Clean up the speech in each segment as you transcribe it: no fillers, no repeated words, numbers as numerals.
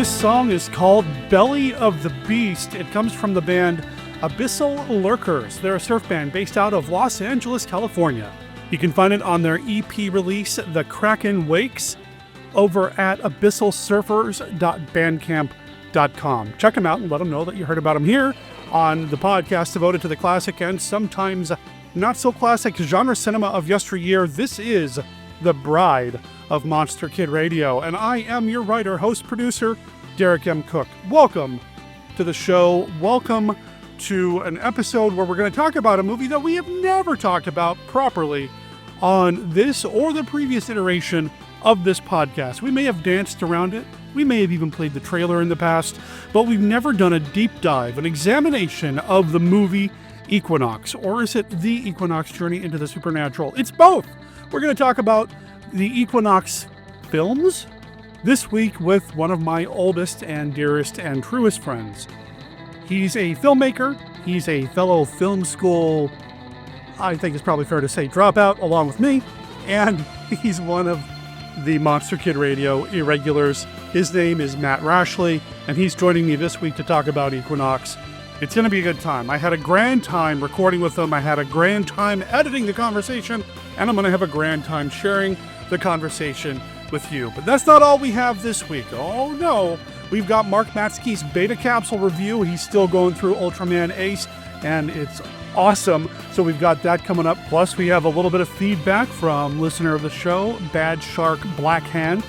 This song is called Belly of the Beast. It comes from the band Abyssal Lurkers. They're a surf band based out of Los Angeles, California. You can find it on their EP release, The Kraken Wakes, over at abyssalsurfers.bandcamp.com. Check them out and let them know that you heard about them here on the podcast devoted to the classic and sometimes not so classic genre cinema of yesteryear. This is The Bride of Monster Kid Radio, and I am your writer, host, producer, Derek M. Cook. Welcome to the show. Welcome to an episode where we're going to talk about a movie that we have never talked about properly on this or the previous iteration of this podcast. We may have danced around it. We may have even played the trailer in the past, but we've never done a deep dive, an examination of the movie Equinox. Or is it The Equinox Journey into the Supernatural? It's both. We're going to talk about the Equinox films this week with one of my oldest and dearest and truest friends. He's a filmmaker. He's a fellow film school, I think it's probably fair to say, dropout along with me. And he's one of the Monster Kid Radio irregulars. His name is Matt Rashley, and he's joining me this week to talk about Equinox. It's going to be a good time. I had a grand time recording with him. I had a grand time editing the conversation, and I'm going to have a grand time sharing the conversation with you. But that's not all we have this week. Oh no, we've got Mark Matzek's beta capsule review. He's still going through Ultraman Ace, and it's awesome. So we've got that coming up. Plus, we have a little bit of feedback from listener of the show, Bad Shark Black Hand.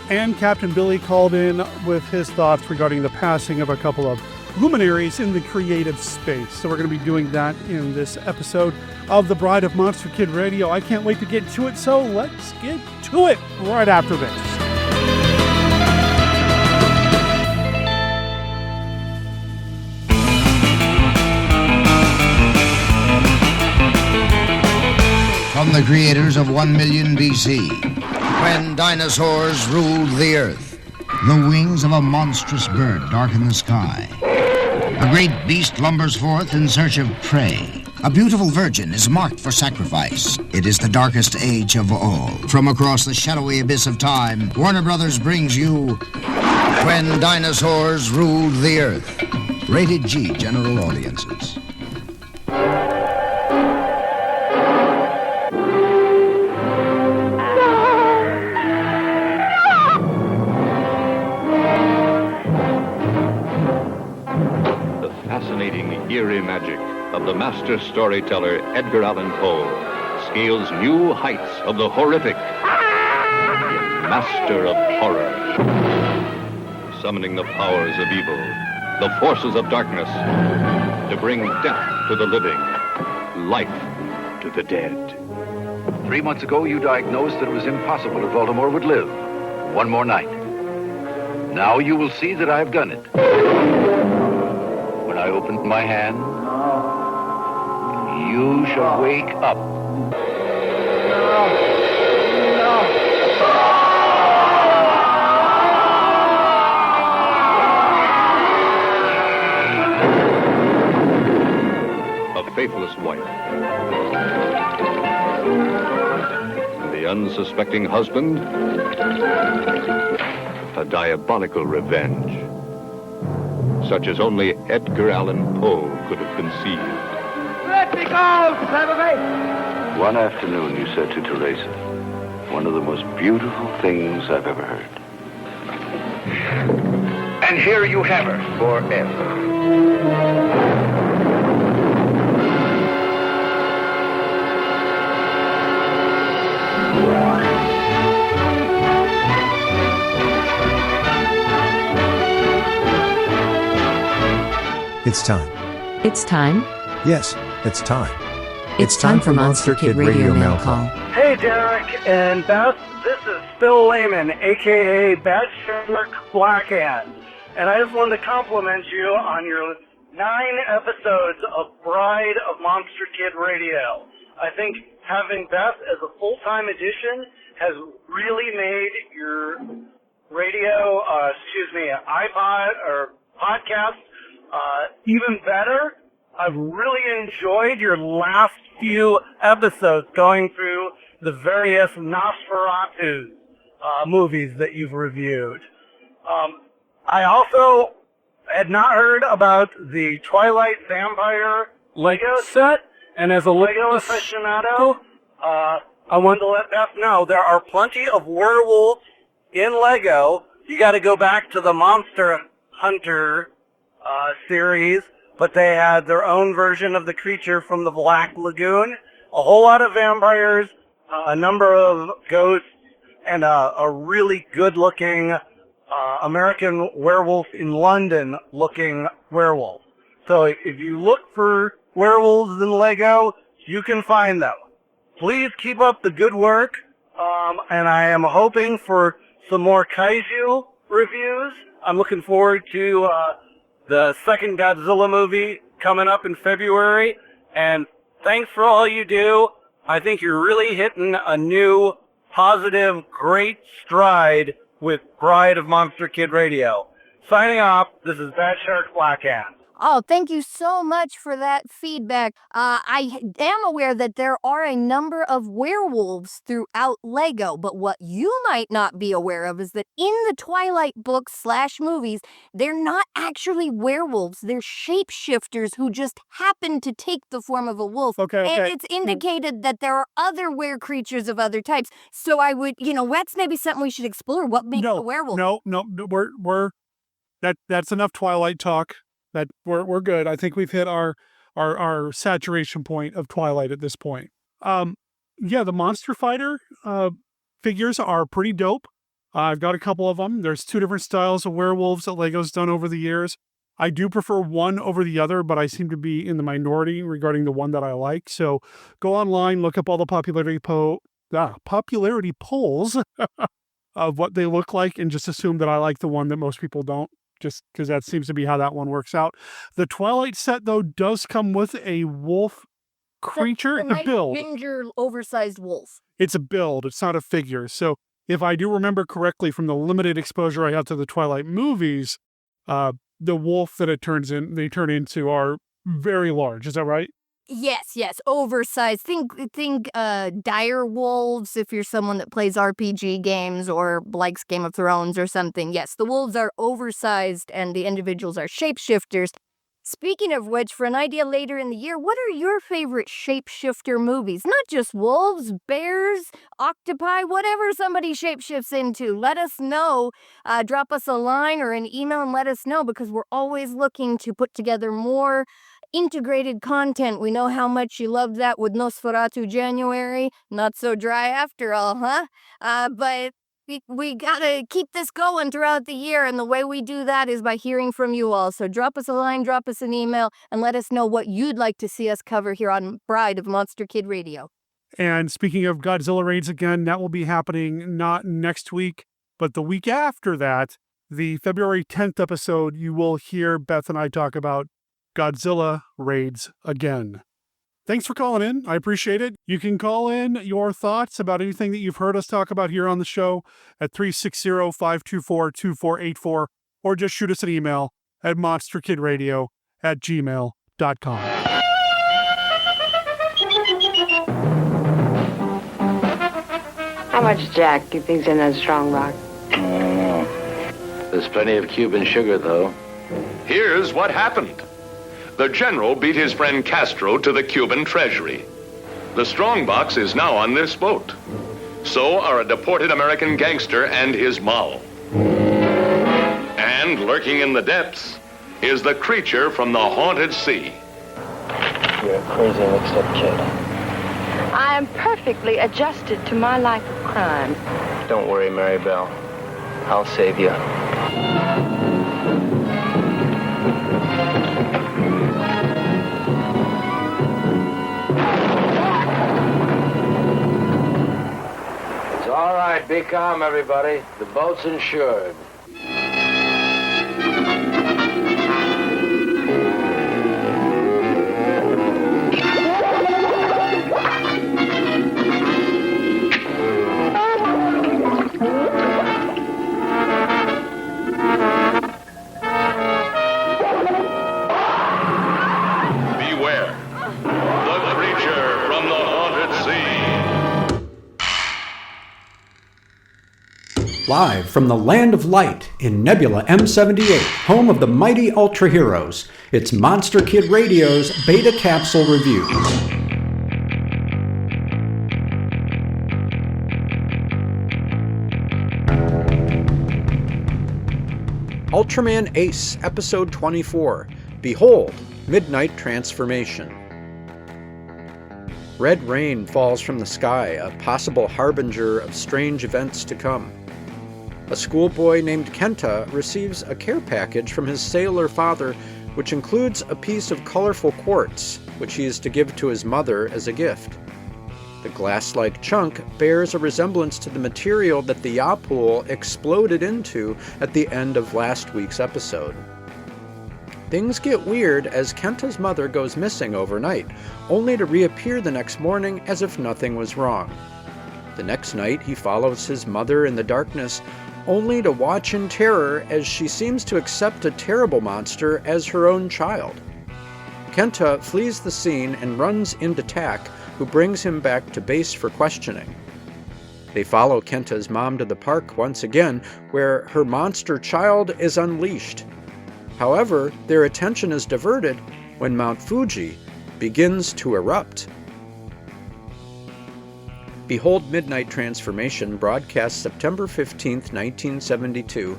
And Captain Billy called in with his thoughts regarding the passing of a couple of luminaries in the creative space. So we're going to be doing that in this episode of The Bride of Monster Kid Radio. I can't wait to get to it, so let's get to it right after this. From the creators of 1 million BC, when dinosaurs ruled the earth, the wings of a monstrous bird darken the sky. A great beast lumbers forth in search of prey. A beautiful virgin is marked for sacrifice. It is the darkest age of all. From across the shadowy abyss of time, Warner Brothers brings you When Dinosaurs Ruled the Earth. Rated G, general audiences. Eerie magic of the master storyteller Edgar Allan Poe scales new heights of the horrific. Master of horror, summoning the powers of evil, the forces of darkness, to bring death to the living, life to the dead. 3 months ago, you diagnosed that it was impossible that Voldemort would live. One more night. Now you will see that I have done it. When I open my hand, you shall wake up. A faithless wife. And the unsuspecting husband. A diabolical revenge. Such as only Edgar Allan Poe could have conceived. Let me go, son of a... One afternoon you said to Teresa, one of the most beautiful things I've ever heard. And here you have her forever. It's time. It's time? Yes, it's time. It's time for Monster Kid Radio Mail Call. Hey, Derek and Beth, this is Phil Lehman, a.k.a. Bad Shark Black Hand. And I just wanted to compliment you on your 9 episodes of Bride of Monster Kid Radio. I think having Beth as a full-time addition has really made your radio, iPod or podcast even better. I've really enjoyed your last few episodes going through the various Nosferatu movies that you've reviewed. I also had not heard about the Twilight Vampire Lego set, and as a Lego aficionado, I wanted to let Beth know there are plenty of werewolves in Lego. You got to go back to the Monster Hunter series, but they had their own version of the creature from the Black Lagoon. A whole lot of vampires, a number of ghosts, and a really good-looking American Werewolf in London looking werewolf. So if you look for werewolves in Lego, you can find them. Please keep up the good work, and I am hoping for some more kaiju reviews. I'm looking forward to the second Godzilla movie coming up in February, and thanks for all you do. I think you're really hitting a new, positive, great stride with Bride of Monster Kid Radio. Signing off, this is Bad Shark Blackhand. Oh, thank you so much for that feedback. I am aware that there are a number of werewolves throughout Lego, but what you might not be aware of is that in the Twilight books / movies, they're not actually werewolves. They're shapeshifters who just happen to take the form of a wolf. Okay. And it's indicated that there are other were-creatures of other types. So I would, that's maybe something we should explore. What makes a werewolf? No, that's enough Twilight talk. That we're good. I think we've hit our saturation point of Twilight at this point. The Monster Fighter figures are pretty dope. I've got a couple of them. There's 2 different styles of werewolves that Lego's done over the years. I do prefer one over the other, but I seem to be in the minority regarding the one that I like. So go online, look up all the popularity polls of what they look like, and just assume that I like the one that most people don't. Just because that seems to be how that one works out. The Twilight set, though, does come with a wolf creature, a build. Ginger, oversized wolf. It's a build. It's not a figure. So if I do remember correctly from the limited exposure I have to the Twilight movies, the wolf that they turn into are very large. Is that right? Yes, oversized. Think dire wolves if you're someone that plays RPG games or likes Game of Thrones or something. Yes, the wolves are oversized and the individuals are shapeshifters. Speaking of which, for an idea later in the year, what are your favorite shapeshifter movies? Not just wolves, bears, octopi, whatever somebody shapeshifts into. Let us know. Drop us a line or an email and let us know, because we're always looking to put together more integrated content. We know how much you loved that with Nosferatu January. Not so dry after all, huh? But we gotta keep this going throughout the year, and the way we do that is by hearing from you all. So drop us a line, drop us an email, and let us know what you'd like to see us cover here on Bride of Monster Kid Radio. And speaking of Godzilla raids again, that will be happening not next week, but the week after that. The February 10th episode, you will hear Beth and I talk about Godzilla raids again. Thanks for calling in. I appreciate it. You can call in your thoughts about anything that you've heard us talk about here on the show at 360-524-2484, or just shoot us an email at monsterkidradio@gmail.com. How much Jack do you think's in that strong rock? There's plenty of Cuban sugar, though. Here's what happened. The general beat his friend Castro to the Cuban treasury. The strongbox is now on this boat. So are a deported American gangster and his moll. And lurking in the depths is the creature from the haunted sea. You're a crazy mixed-up kid. I am perfectly adjusted to my life of crime. Don't worry, Mary Bell. I'll save you. All right, be calm, everybody. The boat's insured. Beware. The creature from the haunted sea. Live from the Land of Light in Nebula M78, home of the mighty Ultra Heroes, it's Monster Kid Radio's Beta Capsule Review. Ultraman Ace, Episode 24, Behold, Midnight Transformation. Red rain falls from the sky, a possible harbinger of strange events to come. A schoolboy named Kenta receives a care package from his sailor father, which includes a piece of colorful quartz, which he is to give to his mother as a gift. The glass-like chunk bears a resemblance to the material that the Yapool exploded into at the end of last week's episode. Things get weird as Kenta's mother goes missing overnight, only to reappear the next morning as if nothing was wrong. The next night, he follows his mother in the darkness, only to watch in terror as she seems to accept a terrible monster as her own child. Kenta flees the scene and runs into Tak, who brings him back to base for questioning. They follow Kenta's mom to the park once again, where her monster child is unleashed. However, their attention is diverted when Mount Fuji begins to erupt. Behold Midnight Transformation, broadcast September 15, 1972,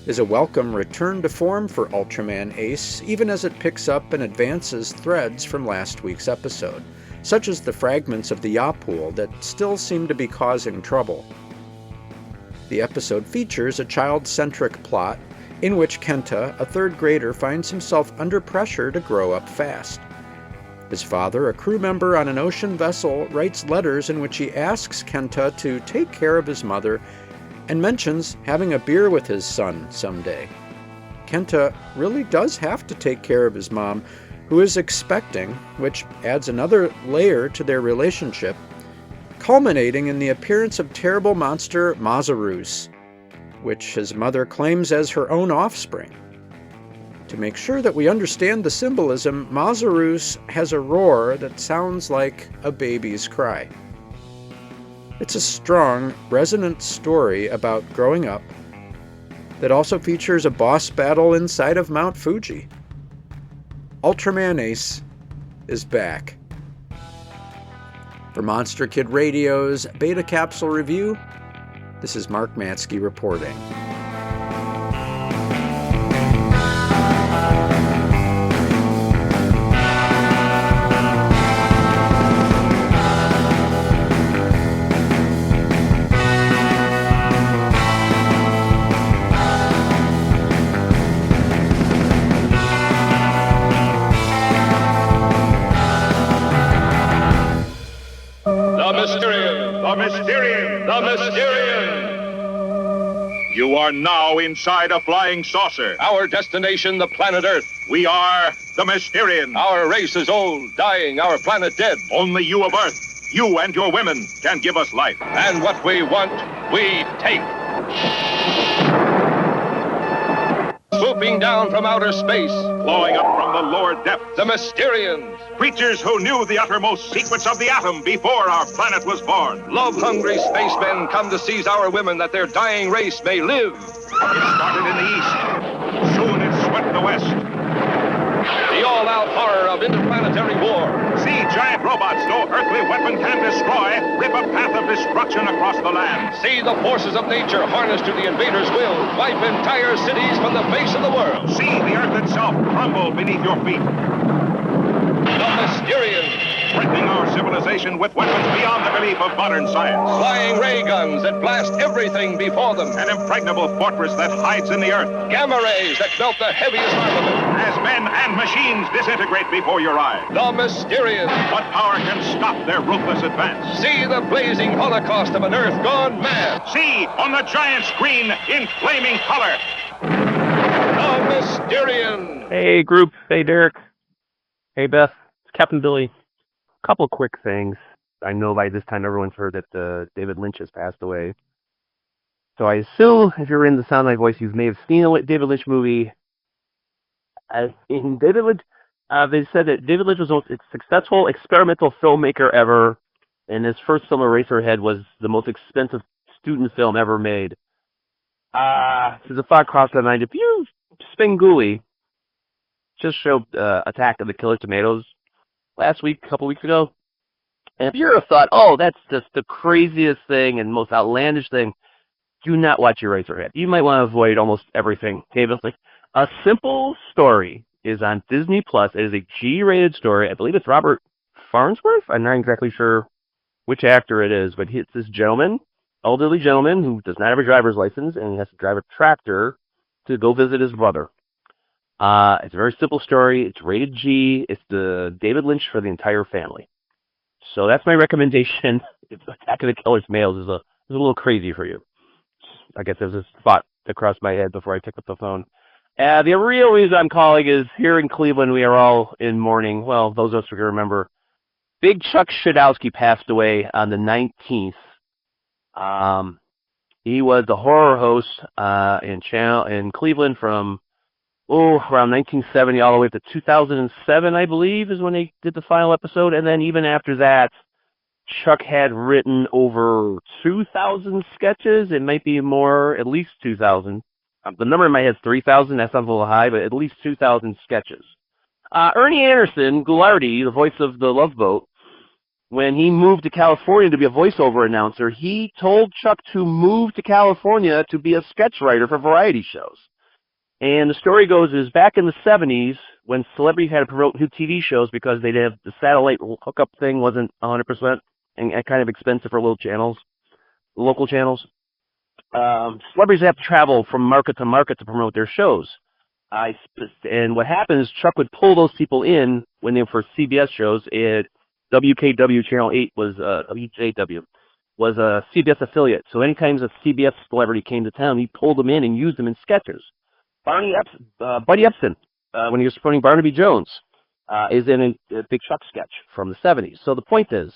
is a welcome return to form for Ultraman Ace, even as it picks up and advances threads from last week's episode, such as the fragments of the Yapool that still seem to be causing trouble. The episode features a child-centric plot in which Kenta, a third grader, finds himself under pressure to grow up fast. His father, a crew member on an ocean vessel, writes letters in which he asks Kenta to take care of his mother and mentions having a beer with his son someday. Kenta really does have to take care of his mom, who is expecting, which adds another layer to their relationship, culminating in the appearance of terrible monster Mazarus, which his mother claims as her own offspring. To make sure that we understand the symbolism, Mazarus has a roar that sounds like a baby's cry. It's a strong, resonant story about growing up that also features a boss battle inside of Mount Fuji. Ultraman Ace is back. For Monster Kid Radio's Beta Capsule Review, this is Mark Matzke reporting. The Mysterian! You are now inside a flying saucer. Our destination, the planet Earth. We are the Mysterian. Our race is old, dying, our planet dead. Only you of Earth, you and your women, can give us life. And what we want, we take. Swooping down from outer space, flowing up from the lower depths, the Mysterians. Creatures who knew the uttermost secrets of the atom before our planet was born. Love-hungry spacemen come to seize our women that their dying race may live. It started in the east. Soon it swept the west. The all-out horror of interplanetary war. See giant robots no earthly weapon can destroy rip a path of destruction across the land. See the forces of nature harnessed to the invader's will, wipe entire cities from the face of the world. See the earth itself crumble beneath your feet. The Mysterian. Threatening our civilization with weapons beyond the belief of modern science. Flying ray guns that blast everything before them. An impregnable fortress that hides in the earth. Gamma rays that melt the heaviest armament. As men and machines disintegrate before your eyes. The Mysterian. What power can stop their ruthless advance? See the blazing holocaust of an Earth gone mad. See on the giant screen in flaming color. The Mysterian. Hey, group. Hey, Derek. Hey, Beth. It's Captain Billy. A couple of quick things. I know by this time everyone's heard that David Lynch has passed away. So I assume if you're in the sound of my voice, you may have seen a David Lynch movie. In David Lynch, they said that David Lynch was the most successful experimental filmmaker ever, and his first film, Eraserhead, was the most expensive student film ever made. There's a thought crossed my mind. If you Spenguli just showed Attack of the Killer Tomatoes last week, a couple weeks ago, and if you're a thought, oh, that's just the craziest thing and most outlandish thing, do not watch Eraserhead. You might want to avoid almost everything. Okay, but it's like A Simple Story is on Disney Plus. It is a G-rated story. I believe it's Robert Farnsworth. I'm not exactly sure which actor it is, but it's this gentleman, elderly gentleman, who does not have a driver's license and he has to drive a tractor to go visit his brother. It's a very simple story. It's rated G. It's the David Lynch for the entire family. So that's my recommendation. If Attack of the Killer Tomatoes is a little crazy for you. I guess there's this thought that crossed my head before I picked up the phone. The real reason I'm calling is here in Cleveland, we are all in mourning. Well, those of us who can remember, Big Chuck Shadowski passed away on the 19th. He was the horror host in Cleveland from around 1970 all the way up to 2007, I believe, is when they did the final episode. And then even after that, Chuck had written over 2,000 sketches. It might be more, at least 2,000. The number in my head is 3,000. That sounds a little high, but at least 2,000 sketches. Ernie Anderson, Goulardi, the voice of the Love Boat, when he moved to California to be a voiceover announcer, he told Chuck to move to California to be a sketch writer for variety shows. And the story goes is back in the 70s, when celebrities had to promote new TV shows because they'd have the satellite hookup thing wasn't 100% and kind of expensive for local channels. Celebrities have to travel from market to market to promote their shows. And what happened is Chuck would pull those people in when they were for CBS shows. WKW Channel 8 was WJW was a CBS affiliate. So anytime a CBS celebrity came to town, he pulled them in and used them in sketches. Buddy Epson, when he was promoting Barnaby Jones, is in a Big Chuck sketch from the 70s. So the point is,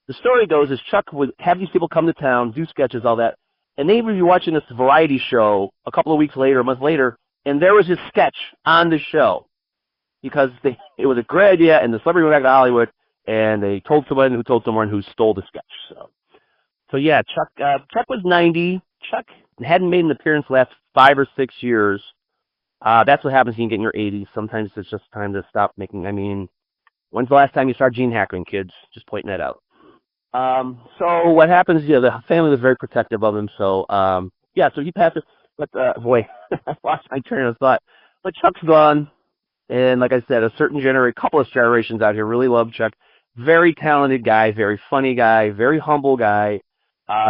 the story goes is Chuck would have these people come to town, do sketches, all that, and they would be watching this variety show a couple of weeks later, a month later, and there was his sketch on the show because it was a great idea, and the celebrity went back to Hollywood, and they told someone who stole the sketch. So yeah, Chuck was 90. Chuck hadn't made an appearance the last 5 or 6 years. That's what happens when you get in your 80s. Sometimes it's just time to stop making. I mean, when's the last time you started gene hacking, kids? Just pointing that out. So what happens? Yeah, the family was very protective of him. So so he passed. But boy, I lost my train of thought. But Chuck's gone, and like I said, couple of generations out here really love Chuck. Very talented guy, very funny guy, very humble guy.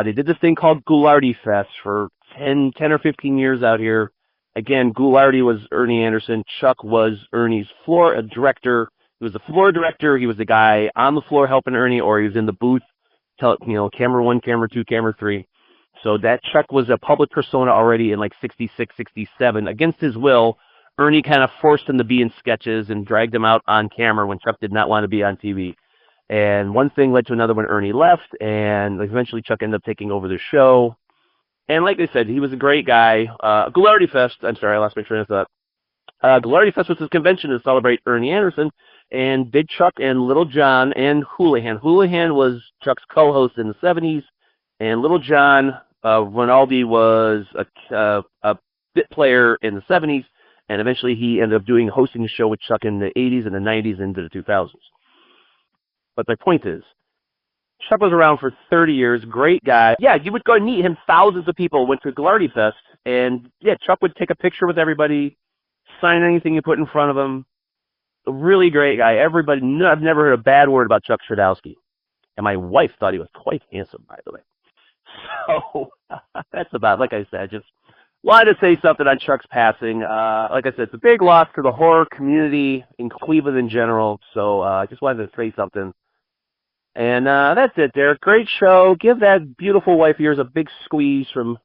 They did this thing called Goulardi Fest for 10 or 15 years out here. Again, Goulardi was Ernie Anderson. Chuck was Ernie's floor director. He was the floor director. He was the guy on the floor helping Ernie, or he was in the booth, camera 1, camera 2, camera 3. So that Chuck was a public persona already in like 66, 67. Against his will, Ernie kind of forced him to be in sketches and dragged him out on camera when Chuck did not want to be on TV. And one thing led to another when Ernie left, and eventually Chuck ended up taking over the show. And like I said, he was a great guy. Goulardi Fest, I'm sorry, I lost my train of thought. Goulardi Fest was his convention to celebrate Ernie Anderson, and Big Chuck and Little John and Houlihan. Houlihan was Chuck's co-host in the 70s, and Little John Rinaldi was a bit player in the 70s, and eventually he ended up hosting the show with Chuck in the 80s and the 90s into the 2000s. But my point is, Chuck was around for 30 years, great guy. Yeah, you would go and meet him. Thousands of people went to Goulardi Fest, and yeah, Chuck would take a picture with everybody, sign anything you put in front of him. A really great guy. I've never heard a bad word about Chuck Shadowski. And my wife thought he was quite handsome, by the way. So that's about, like I said, just wanted to say something on Chuck's passing. Like I said, it's a big loss to the horror community in Cleveland in general. So I just wanted to say something. And that's it, Derek. Great show. Give that beautiful wife of yours a big squeeze from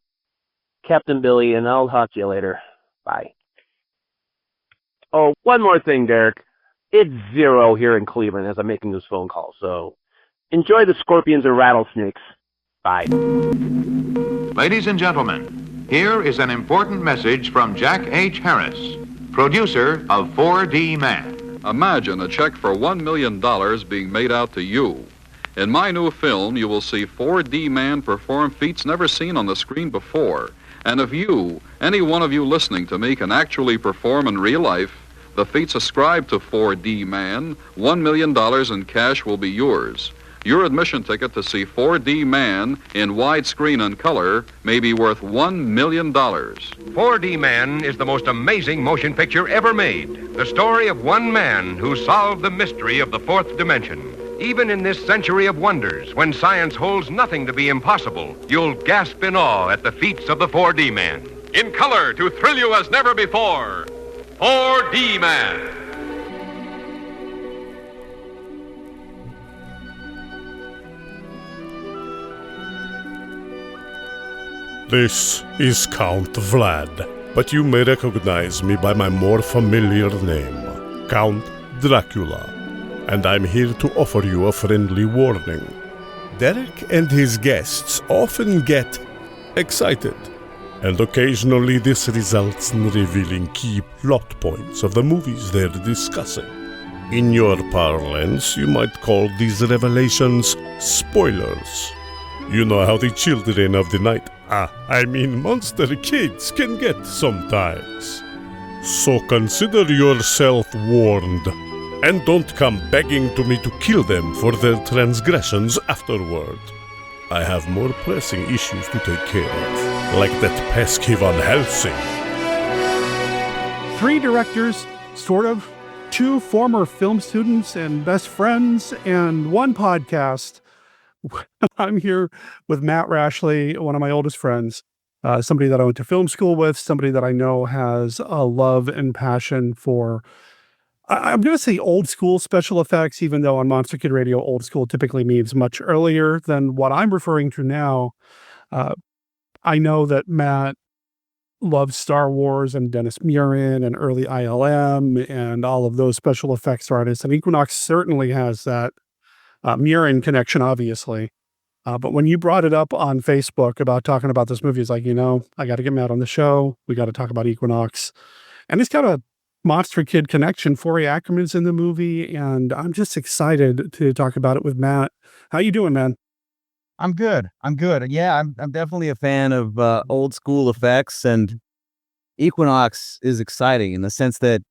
Captain Billy, and I'll talk to you later. Bye. Oh, one more thing, Derek. It's 0 here in Cleveland as I'm making this phone call, so enjoy the scorpions and rattlesnakes. Bye. Ladies and gentlemen, here is an important message from Jack H. Harris, producer of 4D Man. Imagine a check for $1 million being made out to you. In my new film, you will see 4D Man perform feats never seen on the screen before. And if you, any one of you listening to me, can actually perform in real life the feats ascribed to 4D Man, $1 million in cash will be yours. Your admission ticket to see 4D Man in widescreen and color may be worth $1 million. 4D Man is the most amazing motion picture ever made. The story of one man who solved the mystery of the fourth dimension. Even in this century of wonders, when science holds nothing to be impossible, you'll gasp in awe at the feats of the 4D Man. In color to thrill you as never before, 4D Man. This is Count Vlad, but you may recognize me by my more familiar name, Count Dracula, and I'm here to offer you a friendly warning. Derek and his guests often get excited, and occasionally this results in revealing key plot points of the movies they're discussing. In your parlance, you might call these revelations spoilers. You know how the children of the night, monster kids, can get sometimes. So consider yourself warned, and don't come begging to me to kill them for their transgressions afterward. I have more pressing issues to take care of, like that pesky Van Helsing. 3 directors, sort of, 2 former film students and best friends, and 1 podcast. I'm here with Matt Rashley, one of my oldest friends, somebody that I went to film school with, somebody that I know has a love and passion for, I'm going to say old school special effects, even though on Monster Kid Radio, old school typically means much earlier than what I'm referring to now. I know that Matt loves Star Wars and Dennis Muren and early ILM and all of those special effects artists. And Equinox certainly has that Muren connection, obviously. But when you brought it up on Facebook about talking about this movie, it's like, I got to get Matt on the show. We got to talk about Equinox. And it's got a Monster Kid connection. Forey Ackerman's in the movie, and I'm just excited to talk about it with Matt. How you doing, man? I'm good. Yeah, I'm definitely a fan of old school effects, and Equinox is exciting in the sense that,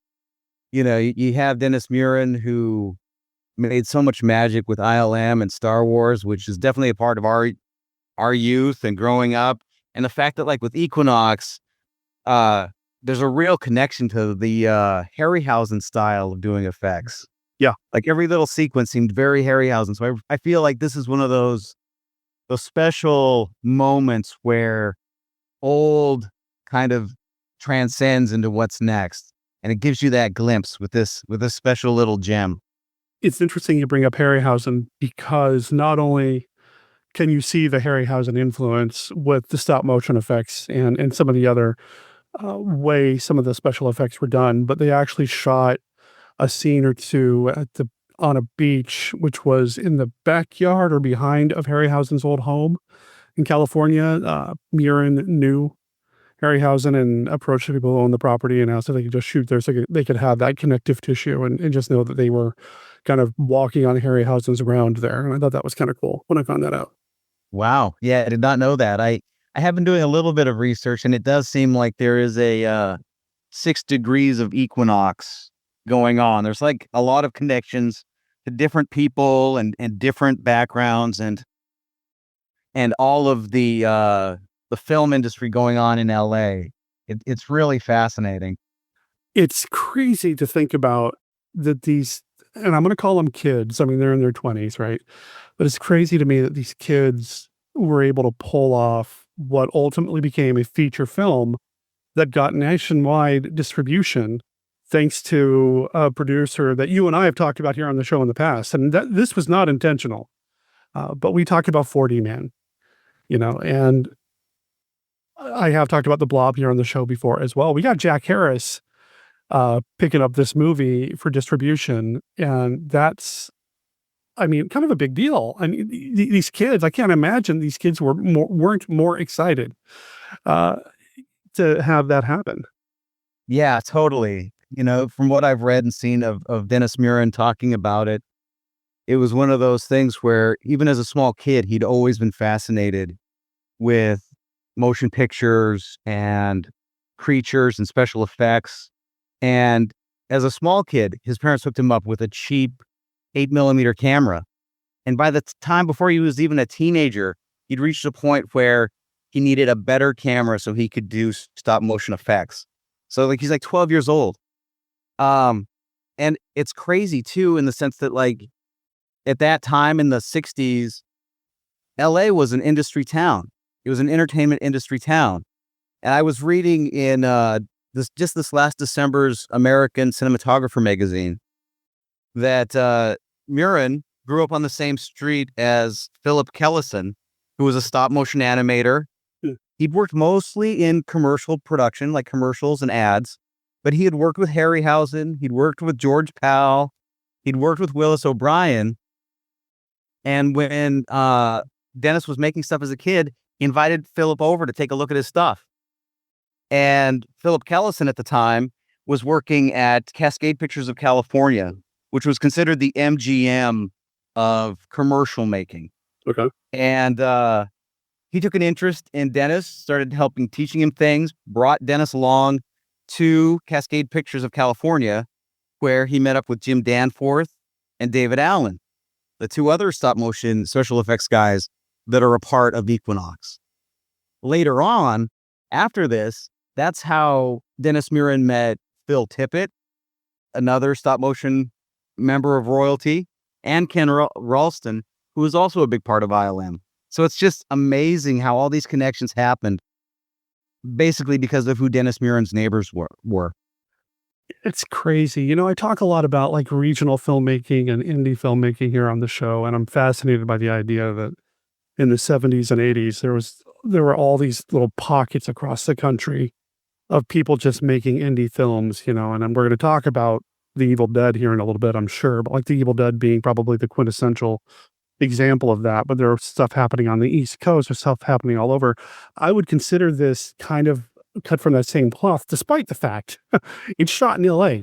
you have Dennis Muren, who made so much magic with ILM and Star Wars, which is definitely a part of our youth and growing up. And the fact that, like, with Equinox, there's a real connection to the Harryhausen style of doing effects. Yeah. Like every little sequence seemed very Harryhausen. So I feel like this is one of those special moments where old kind of transcends into what's next. And it gives you that glimpse with this special little gem. It's interesting you bring up Harryhausen, because not only can you see the Harryhausen influence with the stop motion effects and some of the other way some of the special effects were done, but they actually shot a scene or two on a beach, which was in the backyard or behind of Harryhausen's old home in California. Muren knew Harryhausen and approached the people who owned the property and asked if they could just shoot there so they could have that connective tissue and just know that they were kind of walking on Harryhausen's ground there. And I thought that was kind of cool when I found that out. Wow. Yeah, I did not know that. I have been doing a little bit of research, and it does seem like there is a 6 degrees of Equinox going on. There's like a lot of connections to different people and different backgrounds and all of the film industry going on in LA. It's really fascinating. It's crazy to think about that these, and I'm going to call them kids. I mean, they're in their 20s, right? But it's crazy to me that these kids were able to pull off what ultimately became a feature film that got nationwide distribution thanks to a producer that you and I have talked about here on the show in the past. And this was not intentional, but we talked about 4D Man, and I have talked about The Blob here on the show before as well. We got Jack Harris picking up this movie for distribution, and that's, kind of a big deal. I mean, these kids, I can't imagine these kids weren't more excited to have that happen. Yeah, totally. From what I've read and seen of Dennis Muren talking about it, it was one of those things where even as a small kid, he'd always been fascinated with motion pictures and creatures and special effects. And as a small kid, his parents hooked him up with a cheap 8mm camera. And by the time before he was even a teenager, he'd reached a point where he needed a better camera so he could do stop motion effects. So like he's like 12 years old. And it's crazy too, in the sense that like at that time in the 60s, LA was an industry town. It was an entertainment industry town. And I was reading in this last December's American Cinematographer magazine that Muren grew up on the same street as Philip Kellison, who was a stop motion animator. He'd worked mostly in commercial production, like commercials and ads, but he had worked with Harryhausen. He'd worked with George Powell. He'd worked with Willis O'Brien. And when Dennis was making stuff as a kid, he invited Philip over to take a look at his stuff. And Philip Kellison at the time was working at Cascade Pictures of California, which was considered the MGM of commercial making. Okay. And he took an interest in Dennis, started teaching him things, brought Dennis along to Cascade Pictures of California, where he met up with Jim Danforth and David Allen, the two other stop motion special effects guys that are a part of Equinox. Later on, after this, that's how Dennis Muren met Phil Tippett, another stop motion member of royalty, and Ken Ralston, who was also a big part of ILM. So it's just amazing how all these connections happened basically because of who Dennis Muren's neighbors were. It's crazy. You know, I talk a lot about like regional filmmaking and indie filmmaking here on the show, and I'm fascinated by the idea that in the 70s and 80s, there were all these little pockets across the country of people just making indie films, you know, and we're going to talk about The Evil Dead here in a little bit, I'm sure, but like The Evil Dead being probably the quintessential example of that, but there's stuff happening on the East Coast, there's stuff happening all over. I would consider this kind of cut from that same cloth, despite the fact it's shot in LA.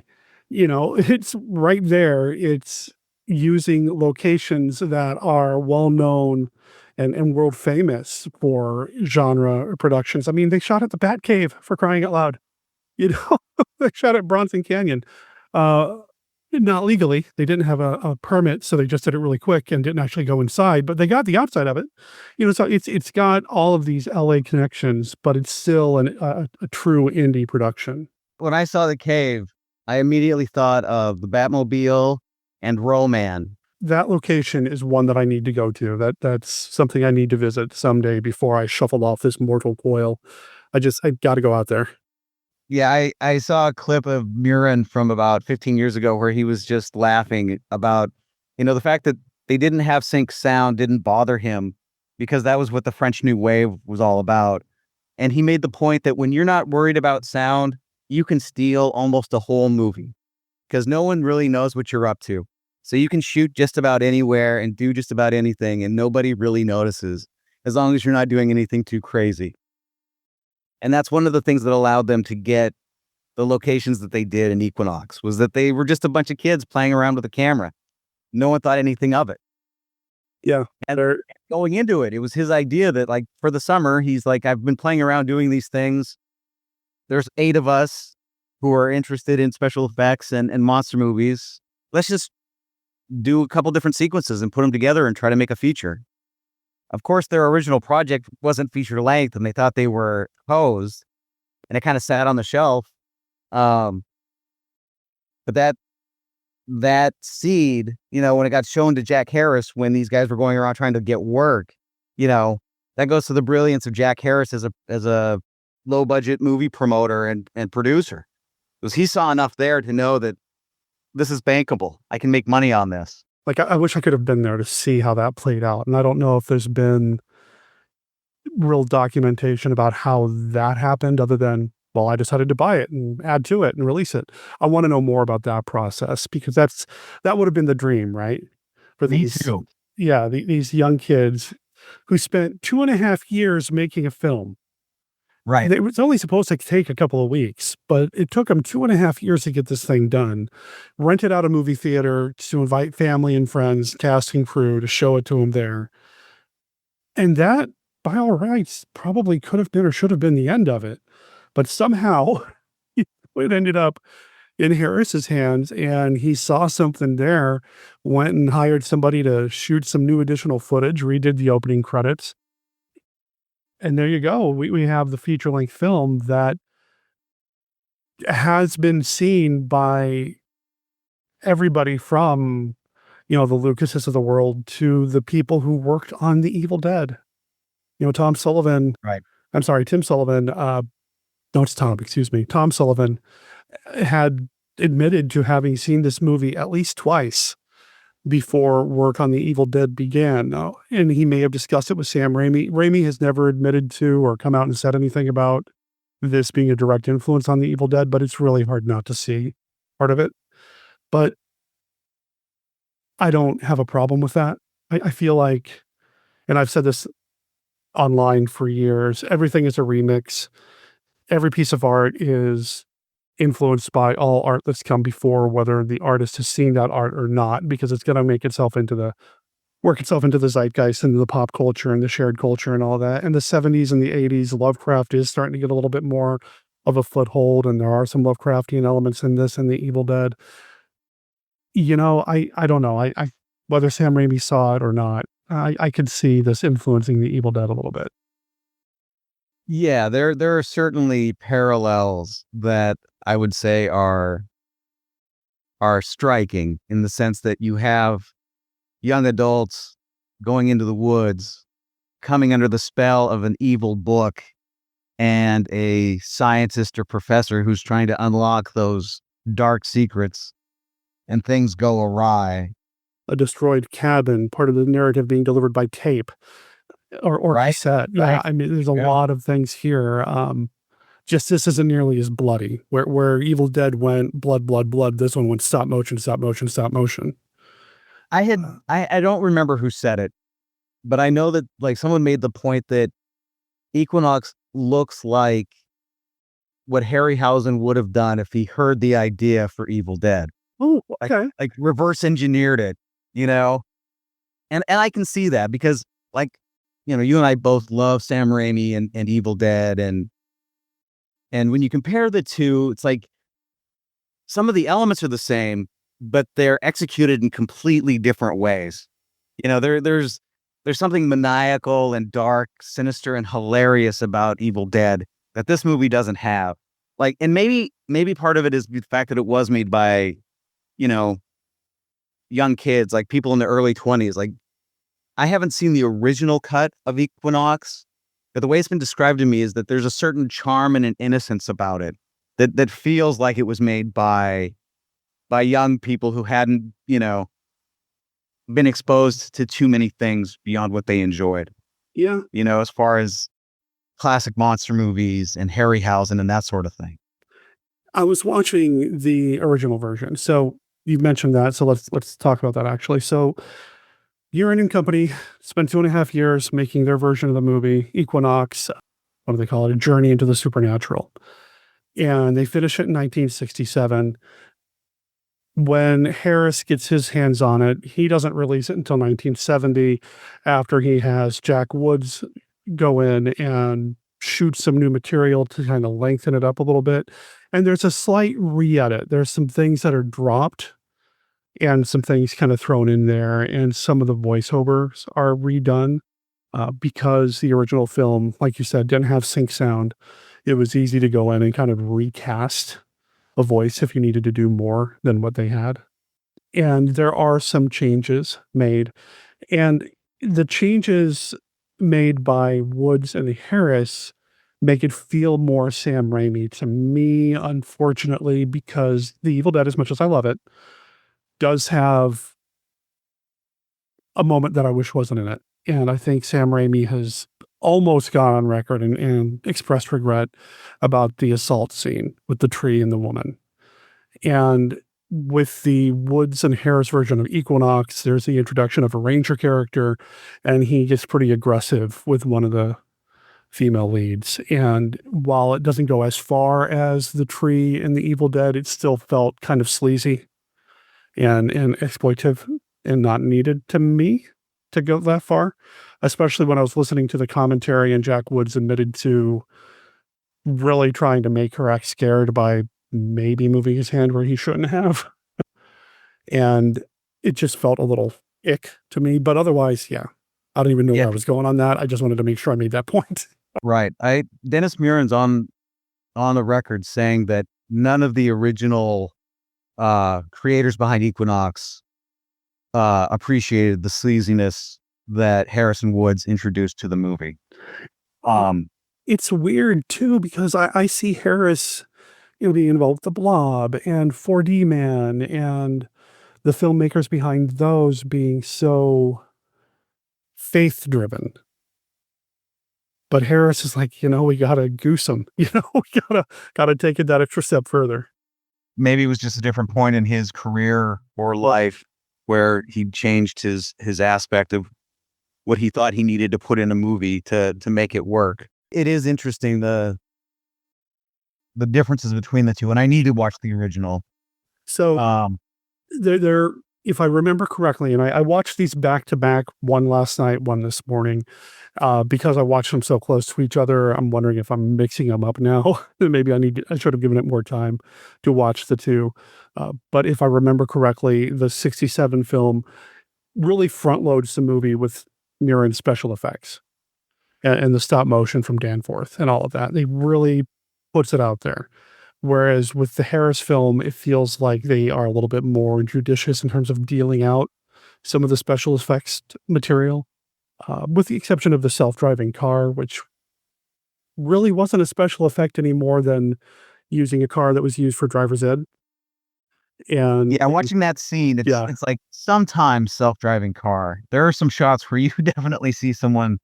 You know, it's right there. It's using locations that are well known and world famous for genre productions. I mean, they shot at the Batcave, for crying out loud. You know, they shot at Bronson Canyon. Not legally. They didn't have a permit, so they just did it really quick and didn't actually go inside, but they got the outside of it. You know, so it's got all of these LA connections, but it's still a true indie production. When I saw The Cave, I immediately thought of the Batmobile and Roman. That location is one that I need to go to. That's something I need to visit someday before I shuffle off this mortal coil. I got to go out there. Yeah, I saw a clip of Muren from about 15 years ago where he was just laughing about, you know, the fact that they didn't have sync sound didn't bother him because that was what the French New Wave was all about. And he made the point that when you're not worried about sound, you can steal almost a whole movie because no one really knows what you're up to. So you can shoot just about anywhere and do just about anything and nobody really notices as long as you're not doing anything too crazy. And that's one of the things that allowed them to get the locations that they did in Equinox, was that they were just a bunch of kids playing around with a camera. No one thought anything of it. Yeah. And going into it, it was his idea that like for the summer, he's like, I've been playing around doing these things. There's 8 of us who are interested in special effects and monster movies. Let's just do a couple different sequences and put them together and try to make a feature. Of course, their original project wasn't feature length and they thought they were posed and it kind of sat on the shelf. But that seed, you know, when it got shown to Jack Harris, when these guys were going around trying to get work, you know, that goes to the brilliance of Jack Harris as a low budget movie promoter and producer. Because he saw enough there to know that this is bankable. I can make money on this. Like, I wish I could have been there to see how that played out. And I don't know if there's been real documentation about how that happened other than, well, I decided to buy it and add to it and release it. I want to know more about that process because that would have been the dream, right? For these, these young kids who spent 2.5 years making a film. Right. It was only supposed to take a couple of weeks, but it took them 2.5 years to get this thing done. Rented out a movie theater to invite family and friends, cast and crew to show it to them there. And that by all rights, probably could have been or should have been the end of it. But somehow it ended up in Harris's hands, and he saw something there, went and hired somebody to shoot some new additional footage, redid the opening credits. And there you go. We have the feature-length film that has been seen by everybody from, the Lucases of the world to the people who worked on The Evil Dead. Tom Sullivan. Right. I'm sorry, Tim Sullivan. No, it's Tom, excuse me. Tom Sullivan had admitted to having seen this movie at least twice before work on The Evil Dead began. And he may have discussed it with Sam Raimi. Raimi has never admitted to or come out and said anything about this being a direct influence on The Evil Dead, but it's really hard not to see part of it. But I don't have a problem with that. I feel like, and I've said this online for years, everything is a remix. Every piece of art is influenced by all art that's come before, whether the artist has seen that art or not, because it's going to work itself into the zeitgeist, into the pop culture and the shared culture and all that. In the 70s and the 80s, Lovecraft is starting to get a little bit more of a foothold, and there are some Lovecraftian elements in this and The Evil Dead. I don't know. I whether Sam Raimi saw it or not, I could see this influencing The Evil Dead a little bit. Yeah, there are certainly parallels that I would say are striking, in the sense that you have young adults going into the woods, coming under the spell of an evil book, and a scientist or professor who's trying to unlock those dark secrets, and things go awry. A destroyed cabin, part of the narrative being delivered by tape or cassette. Yeah, Right. I mean, there's a lot of things here. Just this isn't nearly as bloody. Where Evil Dead went blood, blood, blood, this one went stop motion, stop motion, stop motion. I don't remember who said it, but I know that someone made the point that Equinox looks like what Harryhausen would have done if he heard the idea for Evil Dead. Oh, okay. Like reverse engineered it, and I can see that because you and I both love Sam Raimi and Evil Dead, and when you compare the two, it's like some of the elements are the same, but they're executed in completely different ways. There's something maniacal and dark, sinister, and hilarious about Evil Dead that this movie doesn't have. And maybe part of it is the fact that it was made by, young kids, like people in their early 20s. I haven't seen the original cut of Equinox, but the way it's been described to me is that there's a certain charm and an innocence about it that feels like it was made by young people who hadn't, been exposed to too many things beyond what they enjoyed. Yeah. As far as classic monster movies and Harryhausen and that sort of thing. I was watching the original version. So you mentioned that. So let's talk about that actually. So Muren and Company spent 2.5 years making their version of the movie, Equinox, what do they call it? A Journey into the Supernatural. And they finished it in 1967. When Harris gets his hands on it, he doesn't release it until 1970, after he has Jack Woods go in and shoot some new material to kind of lengthen it up a little bit. And there's a slight re-edit. There's some things that are dropped and some things kind of thrown in there, and some of the voiceovers are redone because the original film, like you said, didn't have sync sound. It was easy to go in and kind of recast a voice if you needed to do more than what they had. And there are some changes made, and the changes made by Woods and Harris make it feel more Sam Raimi to me, unfortunately, because The Evil Dead, as much as I love it, does have a moment that I wish wasn't in it. And I think Sam Raimi has almost gone on record and expressed regret about the assault scene with the tree and the woman. And with the Woods and Harris version of Equinox, there's the introduction of a ranger character, and he gets pretty aggressive with one of the female leads. And while it doesn't go as far as the tree in The Evil Dead, it still felt kind of sleazy and exploitive and not needed to me. to go that far, especially when I was listening to the commentary and Jack Woods admitted to really trying to make her act scared by maybe moving his hand where he shouldn't have. And it just felt a little ick to me. But otherwise, yeah, I don't even know where I was going on that. I just wanted to make sure I made that point. Right. Dennis Muren's on the record saying that none of the original creators behind Equinox appreciated the sleaziness that Harrison Woods introduced to the movie. It's weird too, because I see Harris, being involved with The Blob and 4D Man and the filmmakers behind those being so faith driven. But Harris is like, we gotta goose them. We gotta take it that extra step further. Maybe it was just a different point in his career or life where he changed his aspect of what he thought he needed to put in a movie to make it work. It is interesting the differences between the two, and I need to watch the original. So they're if I remember correctly, and I watched these back to back, one last night, one this morning, because I watched them so close to each other. I'm wondering if I'm mixing them up now. Maybe I should have given it more time to watch the two. But if I remember correctly, the 67 film really front loads the movie with Muren special effects and the stop motion from Danforth and all of that. They really puts it out there. Whereas with the Harris film, it feels like they are a little bit more judicious in terms of dealing out some of the special effects material, with the exception of the self-driving car, which really wasn't a special effect any more than using a car that was used for driver's ed. And yeah, watching that scene, it's like sometimes self-driving car. There are some shots where you definitely see someone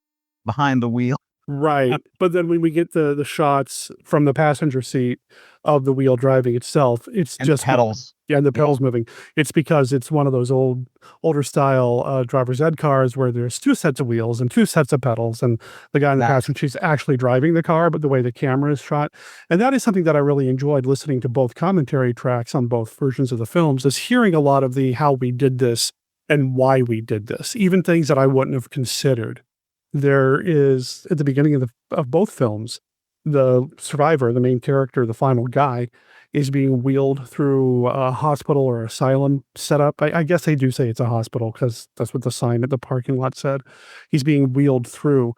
behind the wheel. Right. But then when we get the shots from the passenger seat of the wheel driving itself, it's And just pedals. Yeah, and the pedals moving. It's because it's one of those older style driver's ed cars where there's two sets of wheels and two sets of pedals, and the guy in the passenger seat's actually driving the car, but the way the camera is shot. And that is something that I really enjoyed listening to both commentary tracks on both versions of the films, is hearing a lot of the how we did this and why we did this, even things that I wouldn't have considered. There is, at the beginning of both films, the survivor, the main character, the final guy, is being wheeled through a hospital or asylum setup. I guess they do say it's a hospital because that's what the sign at the parking lot said. He's being wheeled through.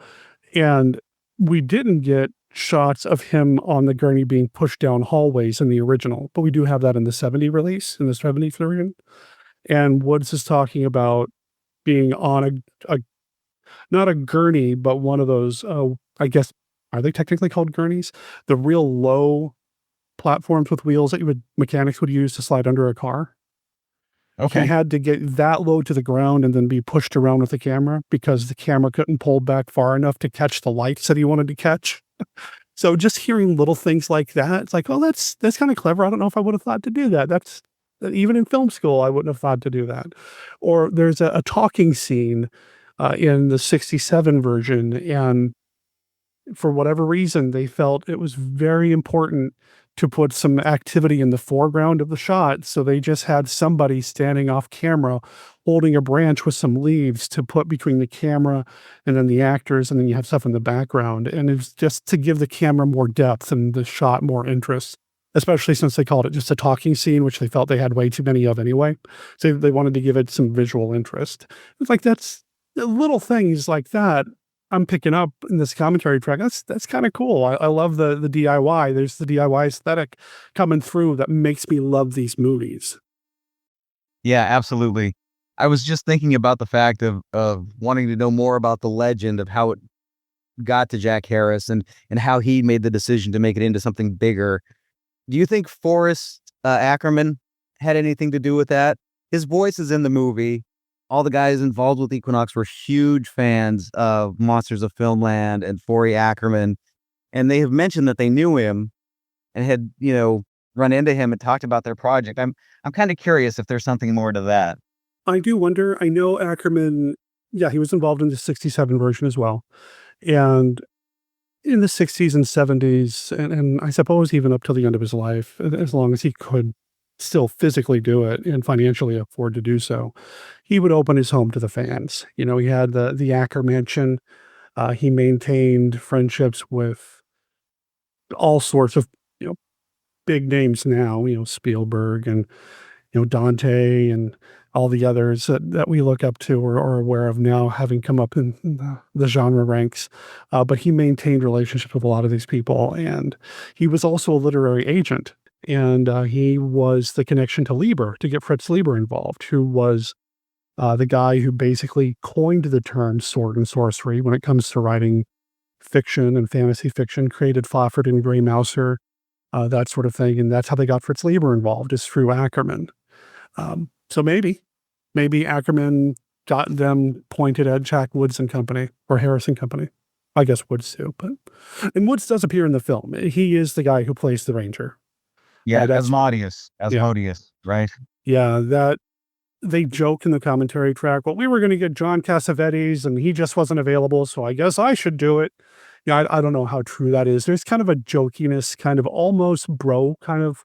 And we didn't get shots of him on the gurney being pushed down hallways in the original, but we do have that in the 70 release, in the 70 version. And Woods is talking about being on a not a gurney, but one of those, I guess, are they technically called gurneys? The real low platforms with wheels that mechanics would use to slide under a car. Okay. He had to get that low to the ground and then be pushed around with the camera because the camera couldn't pull back far enough to catch the lights that he wanted to catch. So just hearing little things like that, it's like, oh, that's kind of clever. I don't know if I would have thought to do that. That's even in film school, I wouldn't have thought to do that. Or there's a talking scene in the 67 version, and for whatever reason, they felt it was very important to put some activity in the foreground of the shot. So they just had somebody standing off camera holding a branch with some leaves to put between the camera and then the actors, and then you have stuff in the background. And it was just to give the camera more depth and the shot more interest, especially since they called it just a talking scene, which they felt they had way too many of anyway. So they wanted to give it some visual interest. It's like, that's little things like that I'm picking up in this commentary track. That's kind of cool. I love the DIY. There's the DIY aesthetic coming through that makes me love these movies. Yeah, absolutely. I was just thinking about the fact of wanting to know more about the legend of how it got to Jack Harris and how he made the decision to make it into something bigger. Do you think Forrest Ackerman had anything to do with that? His voice is in the movie. All the guys involved with Equinox were huge fans of Monsters of Filmland and Forrest Ackerman. And they have mentioned that they knew him and had, run into him and talked about their project. I'm kind of curious if there's something more to that. I do wonder. I know Ackerman, he was involved in the 67 version as well. And in the 60s and 70s, and I suppose even up till the end of his life, as long as he could still physically do it and financially afford to do so, he would open his home to the fans. He had the Acker Mansion. He maintained friendships with all sorts of, big names now, Spielberg and, Dante and all the others that we look up to or are aware of now, having come up in the genre ranks. But he maintained relationships with a lot of these people. And he was also a literary agent. And he was the connection to Lieber, to get Fritz Lieber involved, who was the guy who basically coined the term sword and sorcery when it comes to writing fiction and fantasy fiction, created Fafhrd and Grey Mouser, that sort of thing. And that's how they got Fritz Lieber involved, is through Ackerman. So maybe Ackerman got them pointed at Jack Woods and Company, or Harris and Company. I guess Woods too, and Woods does appear in the film. He is the guy who plays the Ranger. Yeah, Asmodeus, right? Yeah, that they joke in the commentary track, well, we were going to get John Cassavetes and he just wasn't available, so I guess I should do it. I don't know how true that is. There's kind of a jokiness, kind of almost bro kind of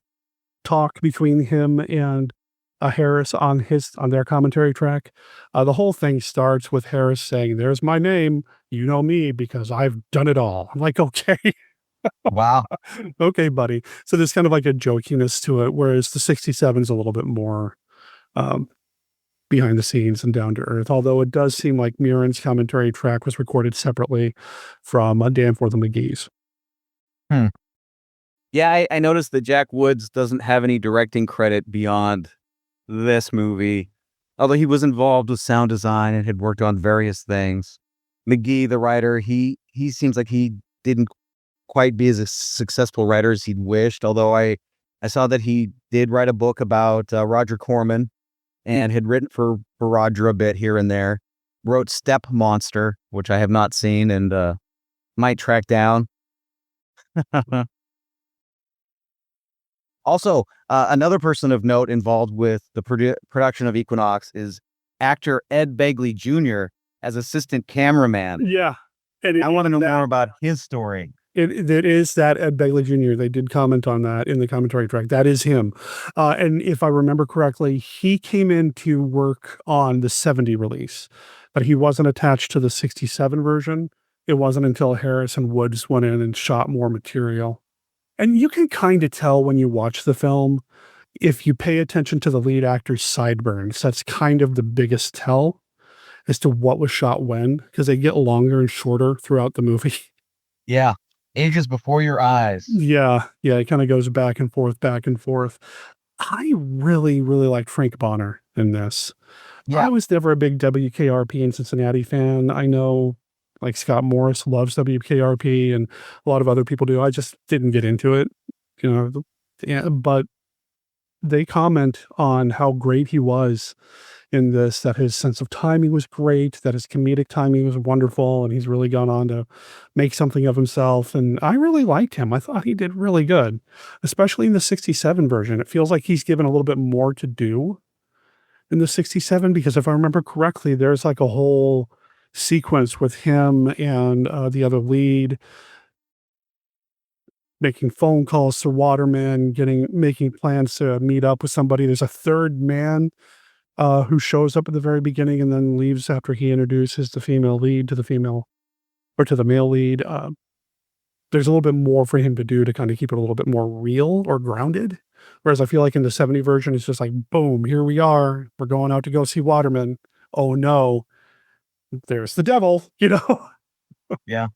talk between him and Harris on their commentary track. The whole thing starts with Harris saying, "There's my name, you know me because I've done it all." I'm like, okay. Wow. Okay, buddy. So there's kind of like a jokiness to it, whereas the 67 is a little bit more behind the scenes and down to earth. Although it does seem like Muren's commentary track was recorded separately from Danforth and McGee's. Yeah, I noticed that Jack Woods doesn't have any directing credit beyond this movie, although he was involved with sound design and had worked on various things. McGee, the writer, he seems like he didn't quite be as a successful writer as he'd wished, although I saw that he did write a book about Roger Corman and had written for Roger a bit here and there. Wrote Step Monster, which I have not seen and might track down. Also, another person of note involved with the production of Equinox is actor Ed Begley Jr. as assistant cameraman. Yeah. And I want to know more about his story. It is that Ed Begley Jr. They did comment on that in the commentary track. That is him. And if I remember correctly, he came in to work on the 70 release, but he wasn't attached to the 67 version. It wasn't until Harris and Woods went in and shot more material. And you can kind of tell when you watch the film, if you pay attention to the lead actor's sideburns, that's kind of the biggest tell as to what was shot when, because they get longer and shorter throughout the movie. Yeah. Ages before your eyes. Yeah. It kind of goes back and forth. I really, really liked Frank Bonner in this. Yeah. I was never a big WKRP in Cincinnati fan. I know like Scott Morris loves WKRP and a lot of other people do. I just didn't get into it, but they comment on how great he was in this, that his sense of timing was great, that his comedic timing was wonderful, and he's really gone on to make something of himself. And I really liked him. I thought he did really good, especially in the 67 version. It feels like he's given a little bit more to do in the 67, because if I remember correctly, there's like a whole sequence with him and the other lead making phone calls to Waterman, making plans to meet up with somebody. There's a third man who shows up at the very beginning and then leaves after he introduces the female lead to the male lead. There's a little bit more for him to do to kind of keep it a little bit more real or grounded. Whereas I feel like in the 70 version, it's just like, boom, here we are. We're going out to go see Waterman. Oh no, there's the devil, Yeah.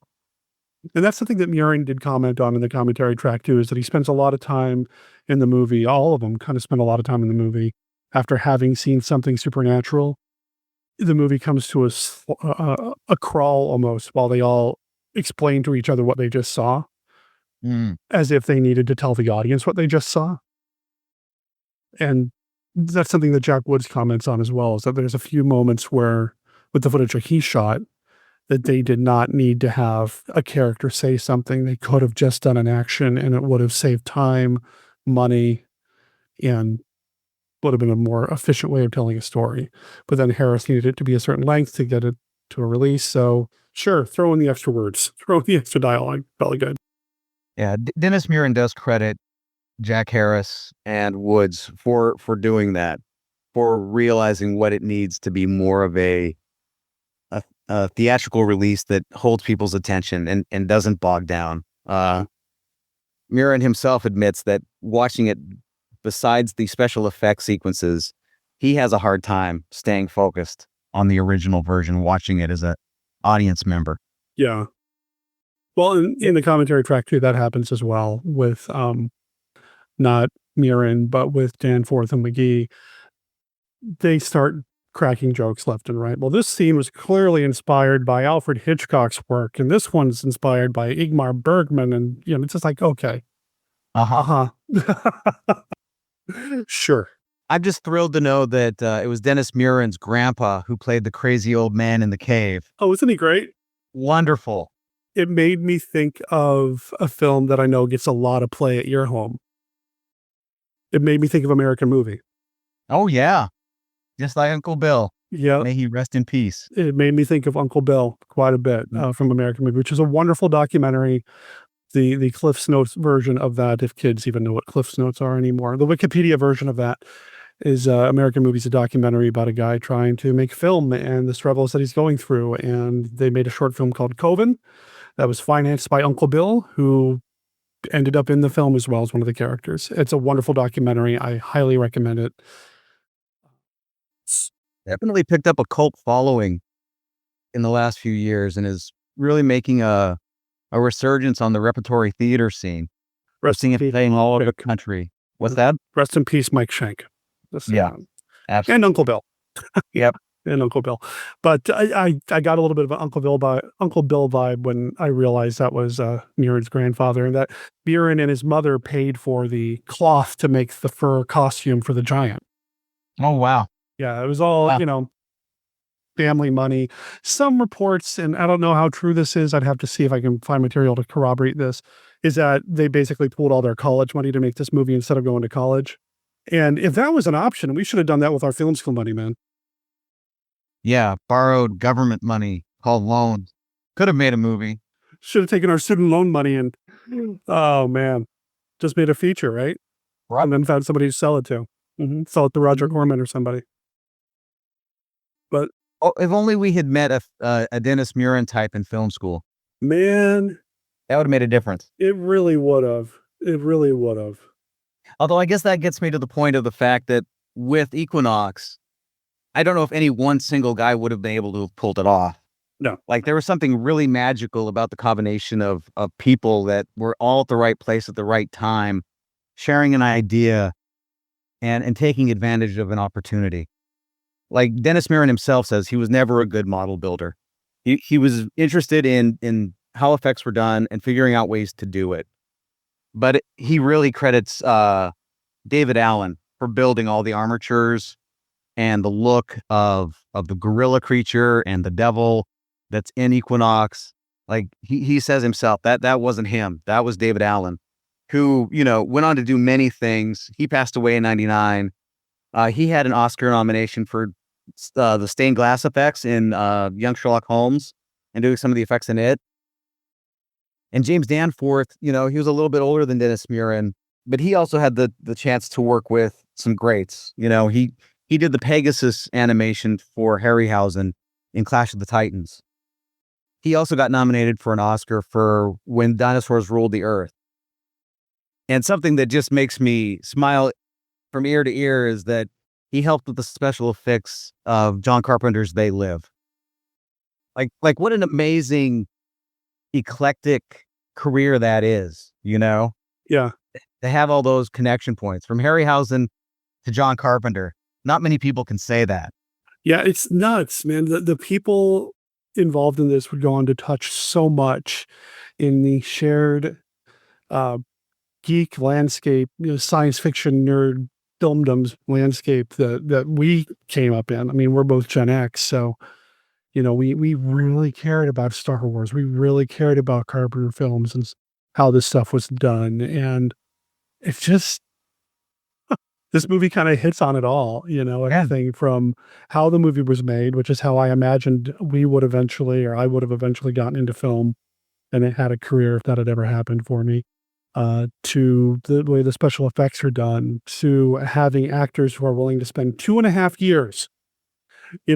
And that's something that Muren did comment on in the commentary track too, is that he spends a lot of time in the movie. All of them kind of spend a lot of time in the movie after having seen something supernatural. The movie comes to a crawl almost while they all explain to each other what they just saw, as if they needed to tell the audience what they just saw. And that's something that Jack Woods comments on as well, is that there's a few moments where, with the footage that he shot, that they did not need to have a character say something. They could have just done an action and it would have saved time, money, and would have been a more efficient way of telling a story. But then Harris needed it to be a certain length to get it to a release. So sure, throw in the extra words, throw in the extra dialogue. Probably good. Yeah, Dennis Muren does credit Jack Harris and Woods for doing that, for realizing what it needs to be more of a theatrical release that holds people's attention and doesn't bog down. Muren himself admits that watching it, besides the special effects sequences, he has a hard time staying focused on the original version, watching it as an audience member. Yeah. Well, in the commentary track too, that happens as well with not Muren, but with Danforth and McGee. They start cracking jokes left and right. Well, this scene was clearly inspired by Alfred Hitchcock's work, and this one's inspired by Ingmar Bergman, and it's just like, okay. Sure. I'm just thrilled to know that it was Dennis Muren's grandpa who played the crazy old man in the cave. Oh, isn't he great? Wonderful. It made me think of a film that I know gets a lot of play at your home. It made me think of American Movie. Oh, yeah. Just like Uncle Bill. Yeah. May he rest in peace. It made me think of Uncle Bill quite a bit from American Movie, which is a wonderful documentary. The Cliff's Notes version of that, if kids even know what Cliff's Notes are anymore. The Wikipedia version of that is American Movie's a documentary about a guy trying to make film and the struggles that he's going through. And they made a short film called Coven that was financed by Uncle Bill, who ended up in the film as well as one of the characters. It's a wonderful documentary. I highly recommend it. Definitely picked up a cult following in the last few years and is really making a resurgence on the repertory theater scene. We're seeing it playing all over the country. What's that? Rest in peace, Mike Schenk. Yeah, absolutely. And Uncle Bill. Yep. And Uncle Bill. But I got a little bit of an Uncle Bill vibe when I realized that was Muren's grandfather, and that Muren and his mother paid for the cloth to make the fur costume for the giant. Oh, wow. Yeah, it was all, family money. Some reports, and I don't know how true this is, I'd have to see if I can find material to corroborate this, is that they basically pulled all their college money to make this movie instead of going to college. And if that was an option, we should have done that with our film school money, man. Yeah, borrowed government money called loans. Could have made a movie. Should have taken our student loan money and, oh man, just made a feature, right? And then found somebody to sell it to. Sell it to Roger Corman or somebody. But if only we had met a Dennis Muren type in film school. Man, that would have made a difference. It really would have. It really would have. Although I guess that gets me to the point of the fact that with Equinox, I don't know if any one single guy would have been able to have pulled it off. No. Like there was something really magical about the combination of people that were all at the right place at the right time, sharing an idea and taking advantage of an opportunity. Like Dennis Muren himself says, he was never a good model builder. He was interested in how effects were done and figuring out ways to do it. But he really credits David Allen for building all the armatures and the look of the gorilla creature and the devil that's in Equinox. Like he says himself, that wasn't him. That was David Allen, who, went on to do many things. He passed away in 1999. He had an Oscar nomination for the stained glass effects in Young Sherlock Holmes and doing some of the effects in it. And James Danforth, he was a little bit older than Dennis Muren, but he also had the chance to work with some greats. He did the Pegasus animation for Harryhausen in Clash of the Titans. He also got nominated for an Oscar for When Dinosaurs Ruled the Earth. And something that just makes me smile from ear to ear is that he helped with the special effects of John Carpenter's They Live. Like what an amazing, eclectic career that is, Yeah. To have all those connection points from Harryhausen to John Carpenter. Not many people can say that. Yeah, it's nuts, man. The people involved in this would go on to touch so much in the shared geek landscape, science fiction nerd filmdoms landscape that we came up in. I mean, we're both Gen X, so we really cared about Star Wars. We really cared about Carpenter films and how this stuff was done, and it's just this movie kind of hits on it all. Everything from how the movie was made, which is how I imagined I would have eventually gotten into film, and it had a career if that had ever happened for me. to the way the special effects are done, to having actors who are willing to spend 2.5 years,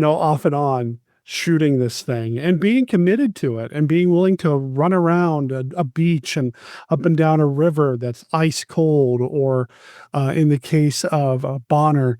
off and on shooting this thing and being committed to it and being willing to run around a beach and up and down a river that's ice cold, or in the case of Bonner,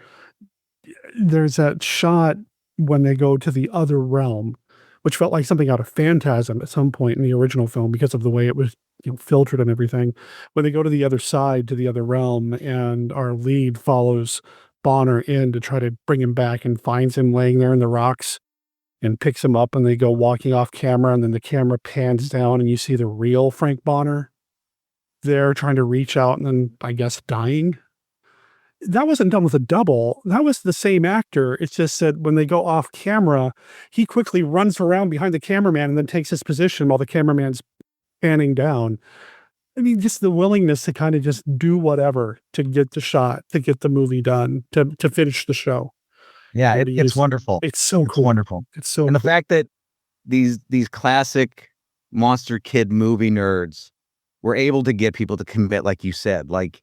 there's that shot when they go to the other realm, which felt like something out of Phantasm at some point in the original film because of the way it was filtered and everything. When they go to the other side, to the other realm, and our lead follows Bonner in to try to bring him back and finds him laying there in the rocks and picks him up, and they go walking off camera, and then the camera pans down and you see the real Frank Bonner there trying to reach out and then, I guess, dying. That wasn't done with a double. That was the same actor. It's just that when they go off camera, he quickly runs around behind the cameraman and then takes his position while the cameraman's panning down. I mean, just the willingness to kind of just do whatever to get the shot, to get the movie done, to finish the show. Yeah, it's wonderful. It's so cool. Wonderful. It's so And the cool. fact that these classic Monster Kid movie nerds were able to get people to commit, like you said. Like,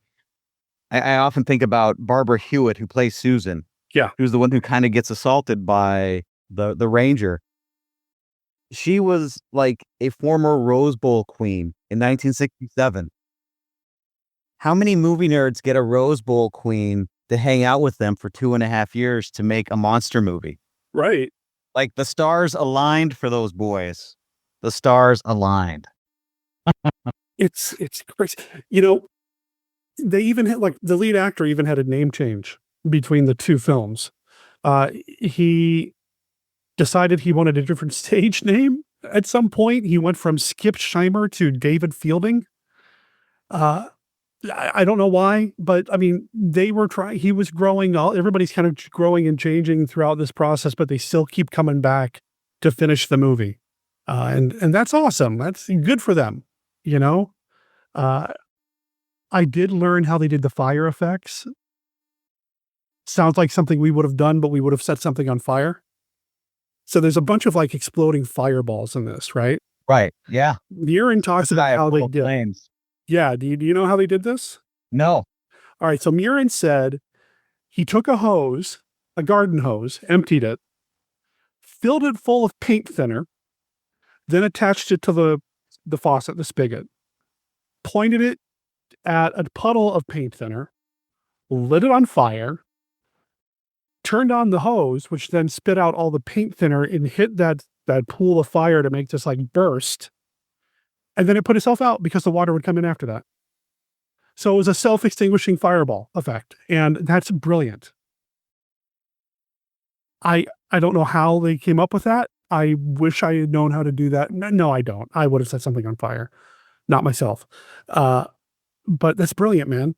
I often think about Barbara Hewitt, who plays Susan. Yeah. Who's the one who kind of gets assaulted by the ranger. She was like a former Rose Bowl queen in 1967. How many movie nerds get a Rose Bowl queen to hang out with them for 2.5 years to make a monster movie? Right. Like, the stars aligned for those boys. The stars aligned. It's crazy. They even had, like, the lead actor even had a name change between the two films. He decided he wanted a different stage name at some point. He went from Skip Scheimer to David Fielding. I don't know why, but I mean, they were trying, he was growing, everybody's kind of growing and changing throughout this process, but they still keep coming back to finish the movie. And that's awesome. That's good for them, I did learn how they did the fire effects. Sounds like something we would have done, but we would have set something on fire. So there's a bunch of like exploding fireballs in this, right? Right. Yeah. Muren talks about how they did. Flames. Yeah. Do you know how they did this? No. All right. So Muren said he took a hose, a garden hose, emptied it, filled it full of paint thinner, then attached it to the faucet, the spigot, pointed it at a puddle of paint thinner, lit it on fire, turned on the hose, which then spit out all the paint thinner and hit that pool of fire to make this like burst. And then it put itself out because the water would come in after that. So it was a self-extinguishing fireball effect. And that's brilliant. I don't know how they came up with that. I wish I had known how to do that. No, I don't. I would have set something on fire. Not myself. But that's brilliant, man.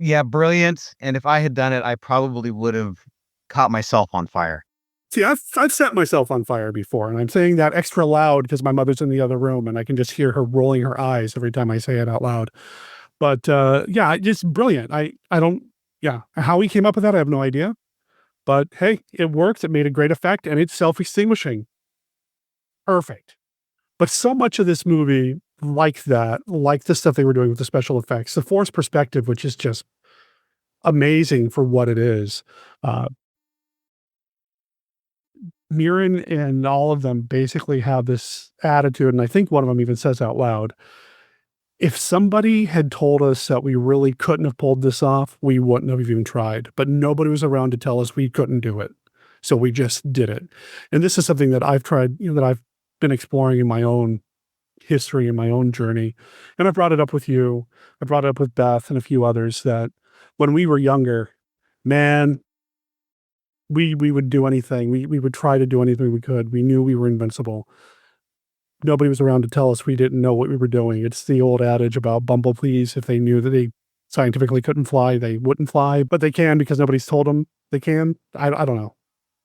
Yeah, brilliant. And if I had done it, I probably would have caught myself on fire. See, I've set myself on fire before, and I'm saying that extra loud because my mother's in the other room and I can just hear her rolling her eyes every time I say it out loud. But yeah, just brilliant. How he came up with that, I have no idea. But hey, it works. It made a great effect, and it's self-extinguishing. Perfect. But so much of this movie, like that, like the stuff they were doing with the special effects, the forced perspective, which is just amazing for what it is. Muren and all of them basically have this attitude, and I think one of them even says out loud, if somebody had told us that we really couldn't have pulled this off, we wouldn't have even tried. But nobody was around to tell us we couldn't do it. So we just did it. And this is something that I've tried, that I've been exploring in my own history and my own journey. And I brought it up with you. I brought it up with Beth and a few others that when we were younger, man, we would do anything. We would try to do anything we could. We knew we were invincible. Nobody was around to tell us we didn't know what we were doing. It's the old adage about bumblebees. If they knew that they scientifically couldn't fly, they wouldn't fly, but they can because nobody's told them they can. I don't know.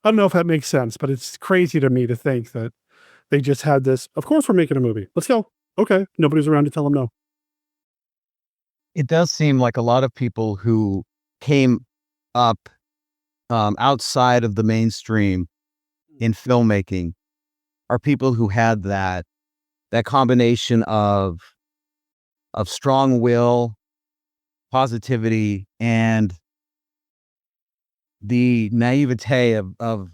I don't know if that makes sense, but it's crazy to me to think that they just had this, of course we're making a movie. Let's go. Okay. Nobody's around to tell them no. It does seem like a lot of people who came up outside of the mainstream in filmmaking are people who had that combination of of strong will, positivity, and the naivete of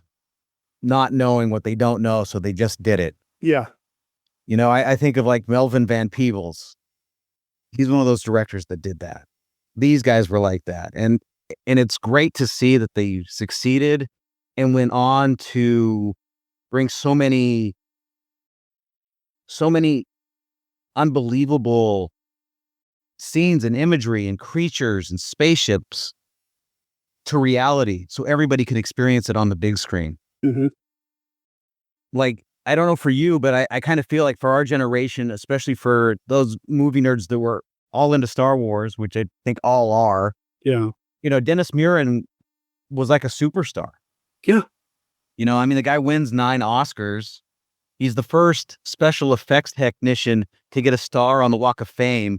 not knowing what they don't know, so they just did it. Yeah. You know, I think of like Melvin Van Peebles. He's one of those directors that did that. These guys were like that. And it's great to see that they succeeded and went on to bring so many unbelievable scenes and imagery and creatures and spaceships to reality so everybody could experience it on the big screen. Mm-hmm. Like, I don't know for you, but I kind of feel like for our generation, especially for those movie nerds that were all into Star Wars, which I think all are. Yeah. You know, Dennis Muren was like a superstar. Yeah. You know, I mean, the guy wins 9 Oscars. He's the first special effects technician to get a star on the Walk of Fame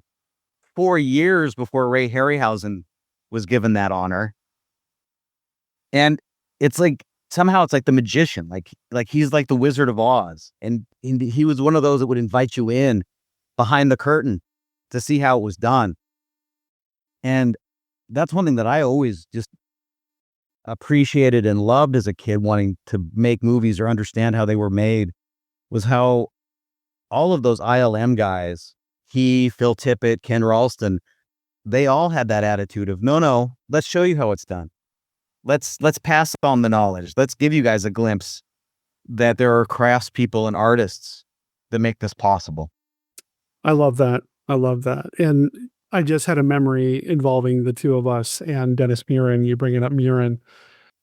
4 years before Ray Harryhausen was given that honor. And it's like, somehow it's like the magician, like he's like the Wizard of Oz. And he was one of those that would invite you in behind the curtain to see how it was done. And that's one thing that I always just appreciated and loved as a kid, wanting to make movies or understand how they were made, was how all of those ILM guys, he, Phil Tippett, Ken Ralston, they all had that attitude of, no, let's show you how it's done. Let's pass on the knowledge. Let's give you guys a glimpse that there are craftspeople and artists that make this possible. I love that. And I just had a memory involving the two of us and Dennis Muren. You bringing up Muren.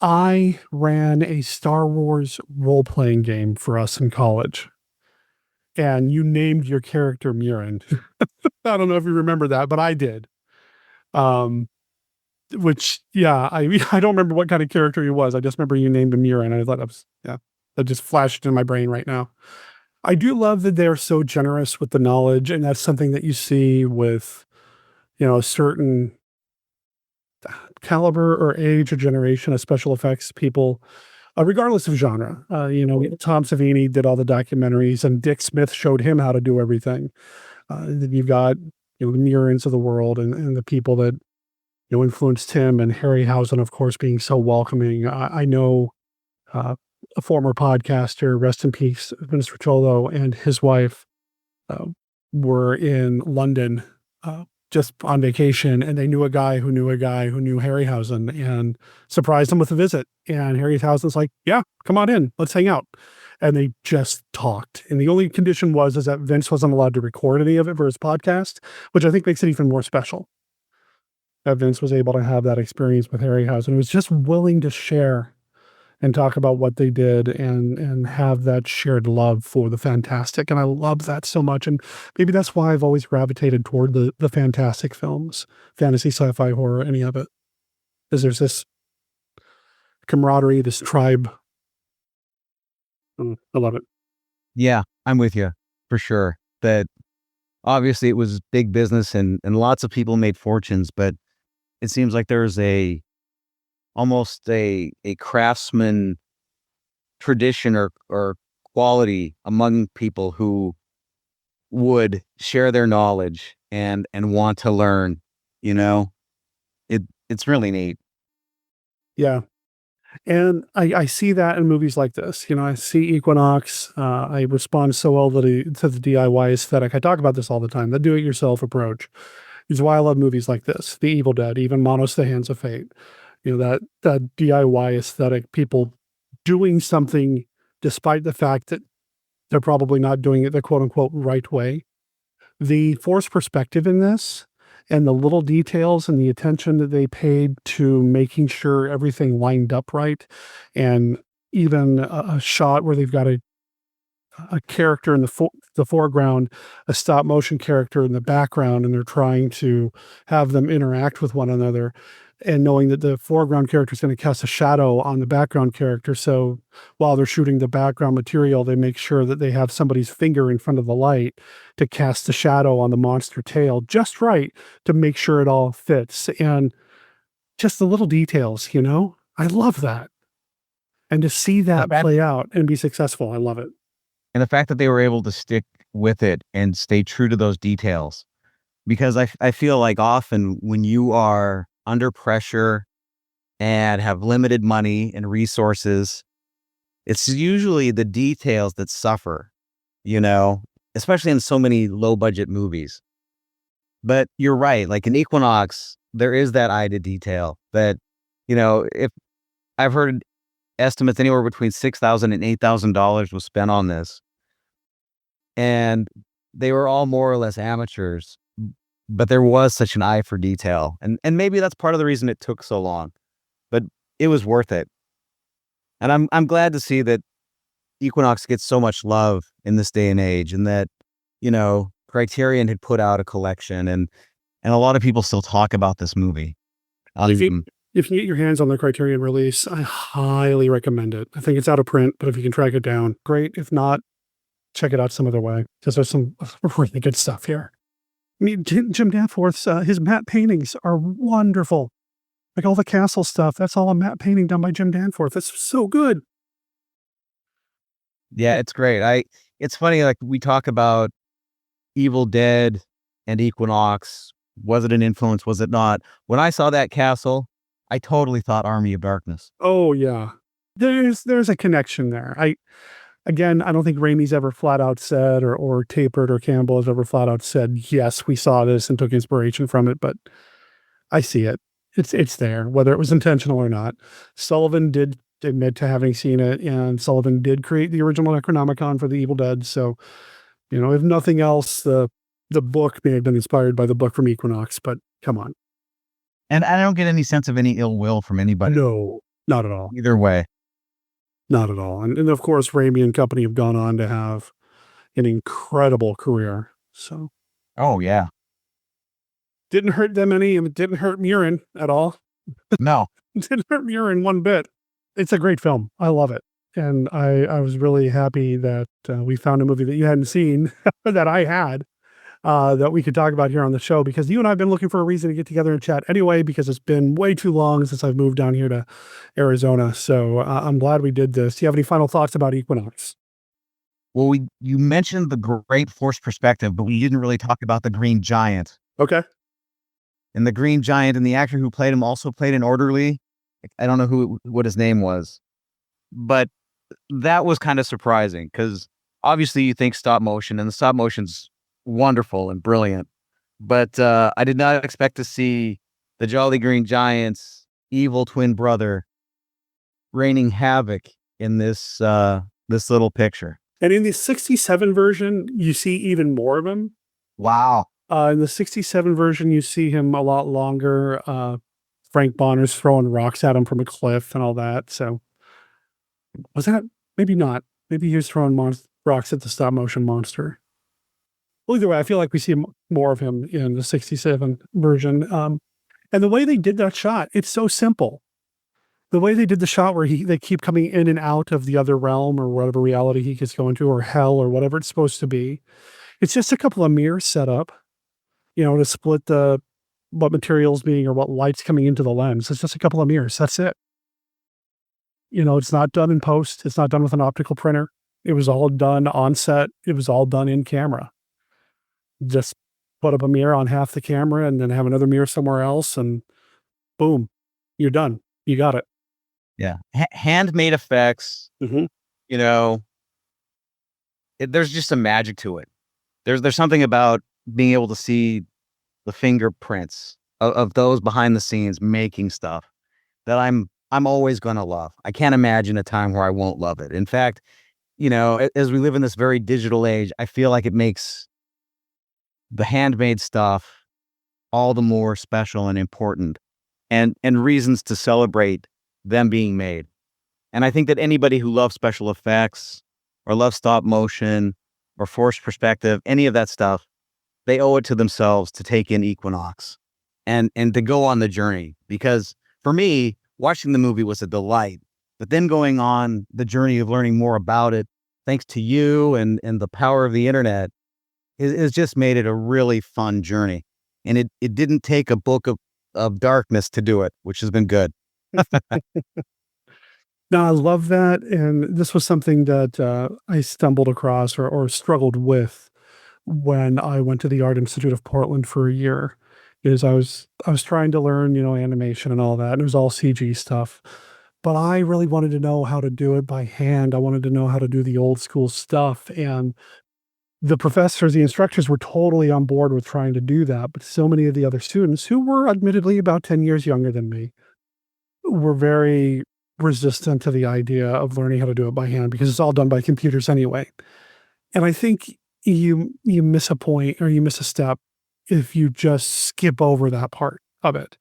I ran a Star Wars role-playing game for us in college. And you named your character Muren. I don't know if you remember that, but I did. Which, yeah, I don't remember what kind of character he was. I just remember you named him Muren. I thought that just flashed in my brain right now. I do love that they're so generous with the knowledge, and that's something that you see with, you know, a certain caliber or age or generation of special effects people, regardless of genre. You know, Tom Savini did all the documentaries, and Dick Smith showed him how to do everything. Then you've got, you know, Murens of the world and the people that, you know, influenced him, and Harryhausen, of course, being so welcoming. I know a former podcaster, rest in peace, Vince Ricciolo, and his wife were in London just on vacation, and they knew a guy who knew Harryhausen and surprised him with a visit. And Harryhausen's like, yeah, come on in, let's hang out. And they just talked. And the only condition was that Vince wasn't allowed to record any of it for his podcast, which I think makes it even more special. That Vince was able to have that experience with Harryhausen. He was just willing to share and talk about what they did and have that shared love for the fantastic. And I love that so much. And maybe that's why I've always gravitated toward the fantastic films, fantasy, sci-fi, horror, any of it. Because there's this camaraderie, this tribe. I love it. Yeah, I'm with you for sure. That obviously it was big business and lots of people made fortunes, but it seems like there's almost a craftsman tradition or quality among people who would share their knowledge and want to learn. You know, it's really neat. Yeah. And I see that in movies like this. You know, I see Equinox. I respond so well to the DIY aesthetic. I talk about this all the time, the do-it-yourself approach. Is why I love movies like this. The Evil Dead, even Monos, The Hands of Fate. You know, that DIY aesthetic, people doing something despite the fact that they're probably not doing it the quote-unquote right way. The forced perspective in this and the little details and the attention that they paid to making sure everything lined up right, and even a shot where they've got a character in the foreground, a stop motion character in the background, and they're trying to have them interact with one another, and knowing that the foreground character is going to cast a shadow on the background character. So while they're shooting the background material, they make sure that they have somebody's finger in front of the light to cast the shadow on the monster tail just right to make sure it all fits. And just the little details, you know, I love that. And to see that play out and be successful, I love it. And the fact that they were able to stick with it and stay true to those details because I feel like often when you are under pressure and have limited money and resources, it's usually the details that suffer, especially in so many low budget movies. But you're right. Like in Equinox, there is that eye to detail that, if I've heard estimates anywhere between $6,000 and $8,000 was spent on this. And they were all more or less amateurs, but there was such an eye for detail. And maybe that's part of the reason it took so long, but it was worth it. And I'm glad to see that Equinox gets so much love in this day and age, and that, Criterion had put out a collection, and a lot of people still talk about this movie. If you can get your hands on the Criterion release, I highly recommend it. I think it's out of print, but if you can track it down, great. If not, check it out some other way, because there's some really good stuff here. I mean, Jim Danforth's, his matte paintings are wonderful. Like all the castle stuff, that's all a matte painting done by Jim Danforth. It's so good. Yeah, it's great. It's funny, like we talk about Evil Dead and Equinox. Was it an influence? Was it not? When I saw that castle, I totally thought Army of Darkness. Oh yeah. There's a connection there. I don't think Raimi's ever flat out said, or Tapert or Campbell has ever flat out said, yes, we saw this and took inspiration from it, but I see it. It's there, whether it was intentional or not. Sullivan did admit to having seen it, and Sullivan did create the original Necronomicon for the Evil Dead. So, if nothing else, the book may have been inspired by the book from Equinox, but come on. And I don't get any sense of any ill will from anybody. No, not at all. Either way. Not at all. And of course, Raimi and company have gone on to have an incredible career. So. Oh, yeah. Didn't hurt them any, and it didn't hurt Muren at all. No. It didn't hurt Muren one bit. It's a great film. I love it. And I was really happy that we found a movie that you hadn't seen, that I had, that we could talk about here on the show, because you and I have been looking for a reason to get together and chat anyway, because it's been way too long since I've moved down here to Arizona. So I'm glad we did this. Do you have any final thoughts about Equinox? Well, you mentioned the great force perspective, but we didn't really talk about the Green Giant. Okay. And the Green Giant, and the actor who played him also played an orderly. I don't know what his name was, but that was kind of surprising, because obviously you think stop motion, and the stop motion's wonderful and brilliant, but I did not expect to see the Jolly Green Giant's evil twin brother raining havoc in this little picture. And in the 67 version, you see even more of him. Wow. In the 67 version, you see him a lot longer. Frank Bonner's throwing rocks at him from a cliff and all that. So was that, maybe not. Maybe he was throwing rocks at the stop motion monster. Well, either way, I feel like we see more of him in the 67 version. And the way they did that shot, it's so simple. The way they did the shot where they keep coming in and out of the other realm, or whatever reality he gets going to, or hell, or whatever it's supposed to be. It's just a couple of mirrors set up, to split what materials being, or what light's coming into the lens. It's just a couple of mirrors. That's it. It's not done in post. It's not done with an optical printer. It was all done on set. It was all done in camera. Just put up a mirror on half the camera, and then have another mirror somewhere else, and boom, you're done. You got it. Yeah. Handmade effects, there's just a magic to it. There's something about being able to see the fingerprints of those behind the scenes making stuff that I'm always going to love. I can't imagine a time where I won't love it. In fact, as we live in this very digital age, I feel like it makes the handmade stuff all the more special and important, and reasons to celebrate them being made. And I think that anybody who loves special effects, or loves stop motion, or forced perspective, any of that stuff, they owe it to themselves to take in Equinox and to go on the journey. Because for me, watching the movie was a delight, but then going on the journey of learning more about it, thanks to you and the power of the internet, has just made it a really fun journey. And it didn't take a book of darkness to do it, which has been good. No, I love that. And this was something that I stumbled across, or struggled with when I went to the Art Institute of Portland for a year. Is I was trying to learn, animation and all that, and it was all CG stuff. But I really wanted to know how to do it by hand. I wanted to know how to do the old school stuff, and the professors, the instructors were totally on board with trying to do that, but so many of the other students, who were admittedly about 10 years younger than me, were very resistant to the idea of learning how to do it by hand because it's all done by computers anyway. And I think you miss a point or you miss a step if you just skip over that part of it.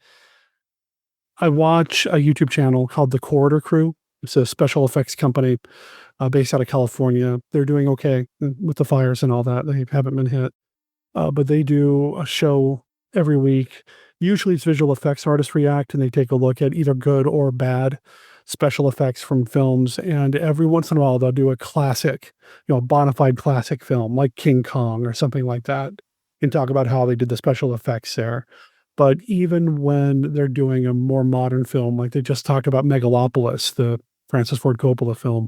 I watch a YouTube channel called The Corridor Crew. It's a special effects company based out of California. They're doing okay with the fires and all that. They haven't been hit. But they do a show every week. Usually it's visual effects artists react, and they take a look at either good or bad special effects from films. And every once in a while, they'll do a classic, a bona fide classic film like King Kong or something like that, and talk about how they did the special effects there. But even when they're doing a more modern film, like they just talked about Megalopolis, the Francis Ford Coppola film,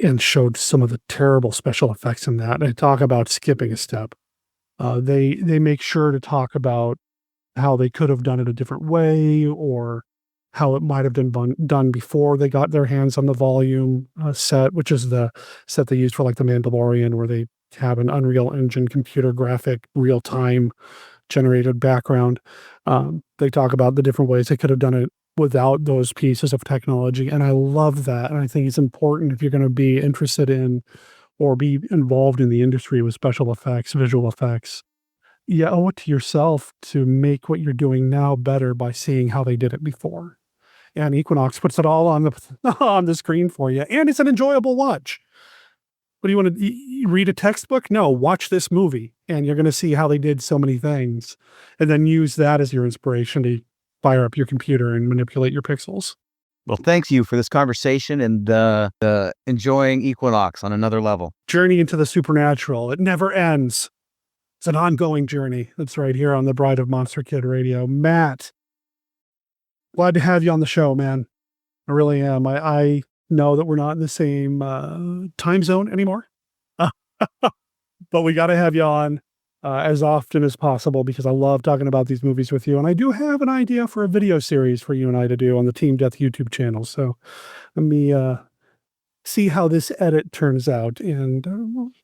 and showed some of the terrible special effects in that, and talk about skipping a step. They make sure to talk about how they could have done it a different way, or how it might have been done before they got their hands on the volume set, which is the set they used for like The Mandalorian, where they have an Unreal Engine computer graphic real-time generated background. They talk about the different ways they could have done it without those pieces of technology. And I love that. And I think it's important if you're going to be interested in or be involved in the industry with special effects, visual effects. You owe it to yourself to make what you're doing now better by seeing how they did it before. And Equinox puts it all on the screen for you. And it's an enjoyable watch. What do you want to read a textbook? No, watch this movie, and you're going to see how they did so many things, and then use that as your inspiration to fire up your computer and manipulate your pixels. Well, thank you for this conversation and enjoying Equinox on another level. Journey into the supernatural. It never ends. It's an ongoing journey. That's right here on the Bride of Monster Kid Radio. Matt, glad to have you on the show, man. I really am. I know that we're not in the same time zone anymore, but we got to have you on as often as possible because I love talking about these movies with you. And I do have an idea for a video series for you and I to do on the Team Death YouTube channel. So let me see how this edit turns out. And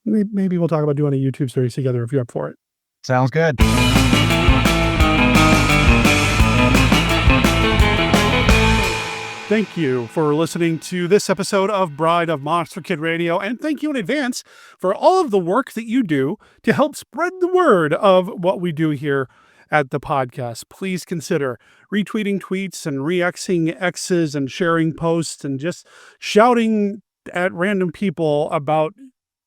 maybe we'll talk about doing a YouTube series together if you're up for it. Sounds good. Thank you for listening to this episode of Bride of Monster Kid Radio, and thank you in advance for all of the work that you do to help spread the word of what we do here at the podcast. Please consider retweeting tweets and re-Xing X's and sharing posts and just shouting at random people about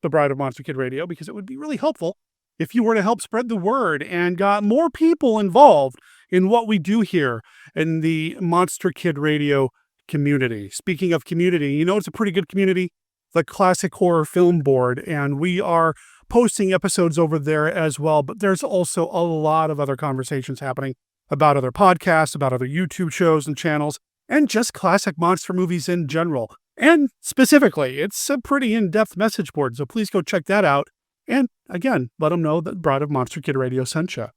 the Bride of Monster Kid Radio, because it would be really helpful if you were to help spread the word and got more people involved in what we do here in the Monster Kid Radio community. Speaking of community, it's a pretty good community, the Classic Horror Film Board, and we are posting episodes over there as well, but there's also a lot of other conversations happening about other podcasts, about other YouTube shows and channels, and just classic monster movies in general. And specifically, it's a pretty in-depth message board, so please go check that out. And again, let them know that Bride of Monster Kid Radio sent you.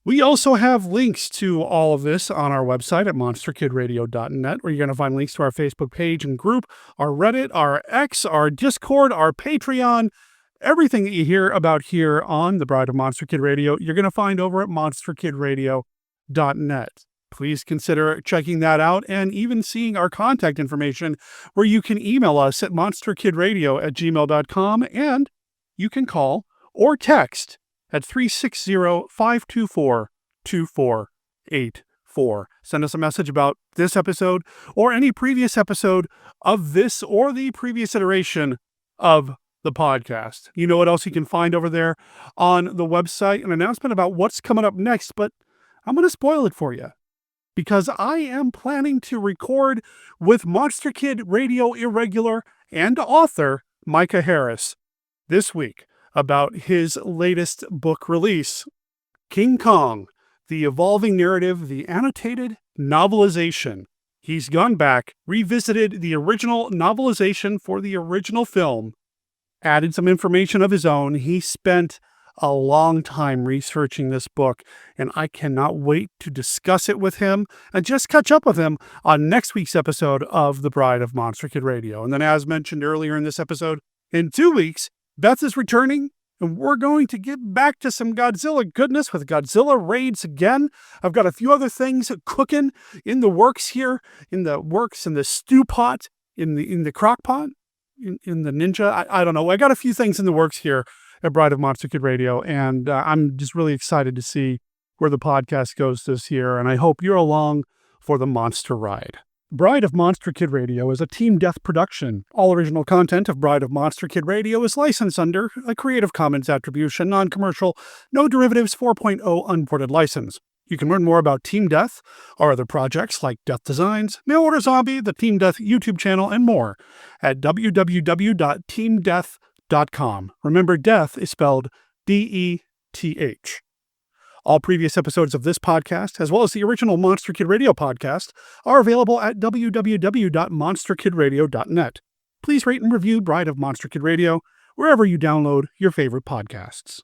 We also have links to all of this on our website at monsterkidradio.net, where you're going to find links to our Facebook page and group, our Reddit, our X, our Discord, our Patreon, everything that you hear about here on the Bride of Monster Kid Radio, you're going to find over at monsterkidradio.net. Please consider checking that out and even seeing our contact information, where you can email us at monsterkidradio@gmail.com, and you can call or text at 360-524-2484. Send us a message about this episode or any previous episode of this or the previous iteration of the podcast. You know what else you can find over there on the website? An announcement about what's coming up next, but I'm going to spoil it for you, because I am planning to record with Monster Kid Radio Irregular and author Micah Harris this week about his latest book release, King Kong, the evolving narrative, the annotated novelization. He's gone back, revisited the original novelization for the original film, added some information of his own. He spent a long time researching this book, and I cannot wait to discuss it with him and just catch up with him on next week's episode of The Bride of Monster Kid Radio. And then, as mentioned earlier in this episode, in 2 weeks, Beth is returning, and we're going to get back to some Godzilla goodness with Godzilla raids again. I've got a few other things cooking in the works here, in the stew pot, in the crock pot, in the Ninja. I don't know. I got a few things in the works here at Bride of Monster Kid Radio, and I'm just really excited to see where the podcast goes this year, and I hope you're along for the monster ride. Bride of Monster Kid Radio is a Team Death production. All original content of Bride of Monster Kid Radio is licensed under a Creative Commons Attribution, Non-Commercial, No Derivatives 4.0 Unported license. You can learn more about Team Death, our other projects like Death Designs, Mail Order Zombie, the Team Death YouTube channel, and more at www.teamdeath.com. Remember, death is spelled D-E-T-H. All previous episodes of this podcast, as well as the original Monster Kid Radio podcast, are available at www.monsterkidradio.net. Please rate and review Bride of Monster Kid Radio wherever you download your favorite podcasts.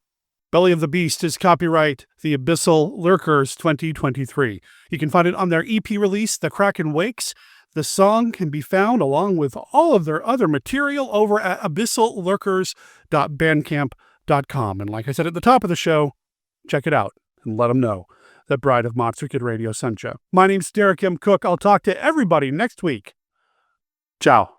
Belly of the Beast is copyright The Abyssal Lurkers 2023. You can find it on their EP release, The Kraken Wakes. The song can be found along with all of their other material over at abyssallurkers.bandcamp.com. And like I said at the top of the show, check it out and let them know that Bride of Monster Kid Radio sent you. My name's Derek M. Cook. I'll talk to everybody next week. Ciao.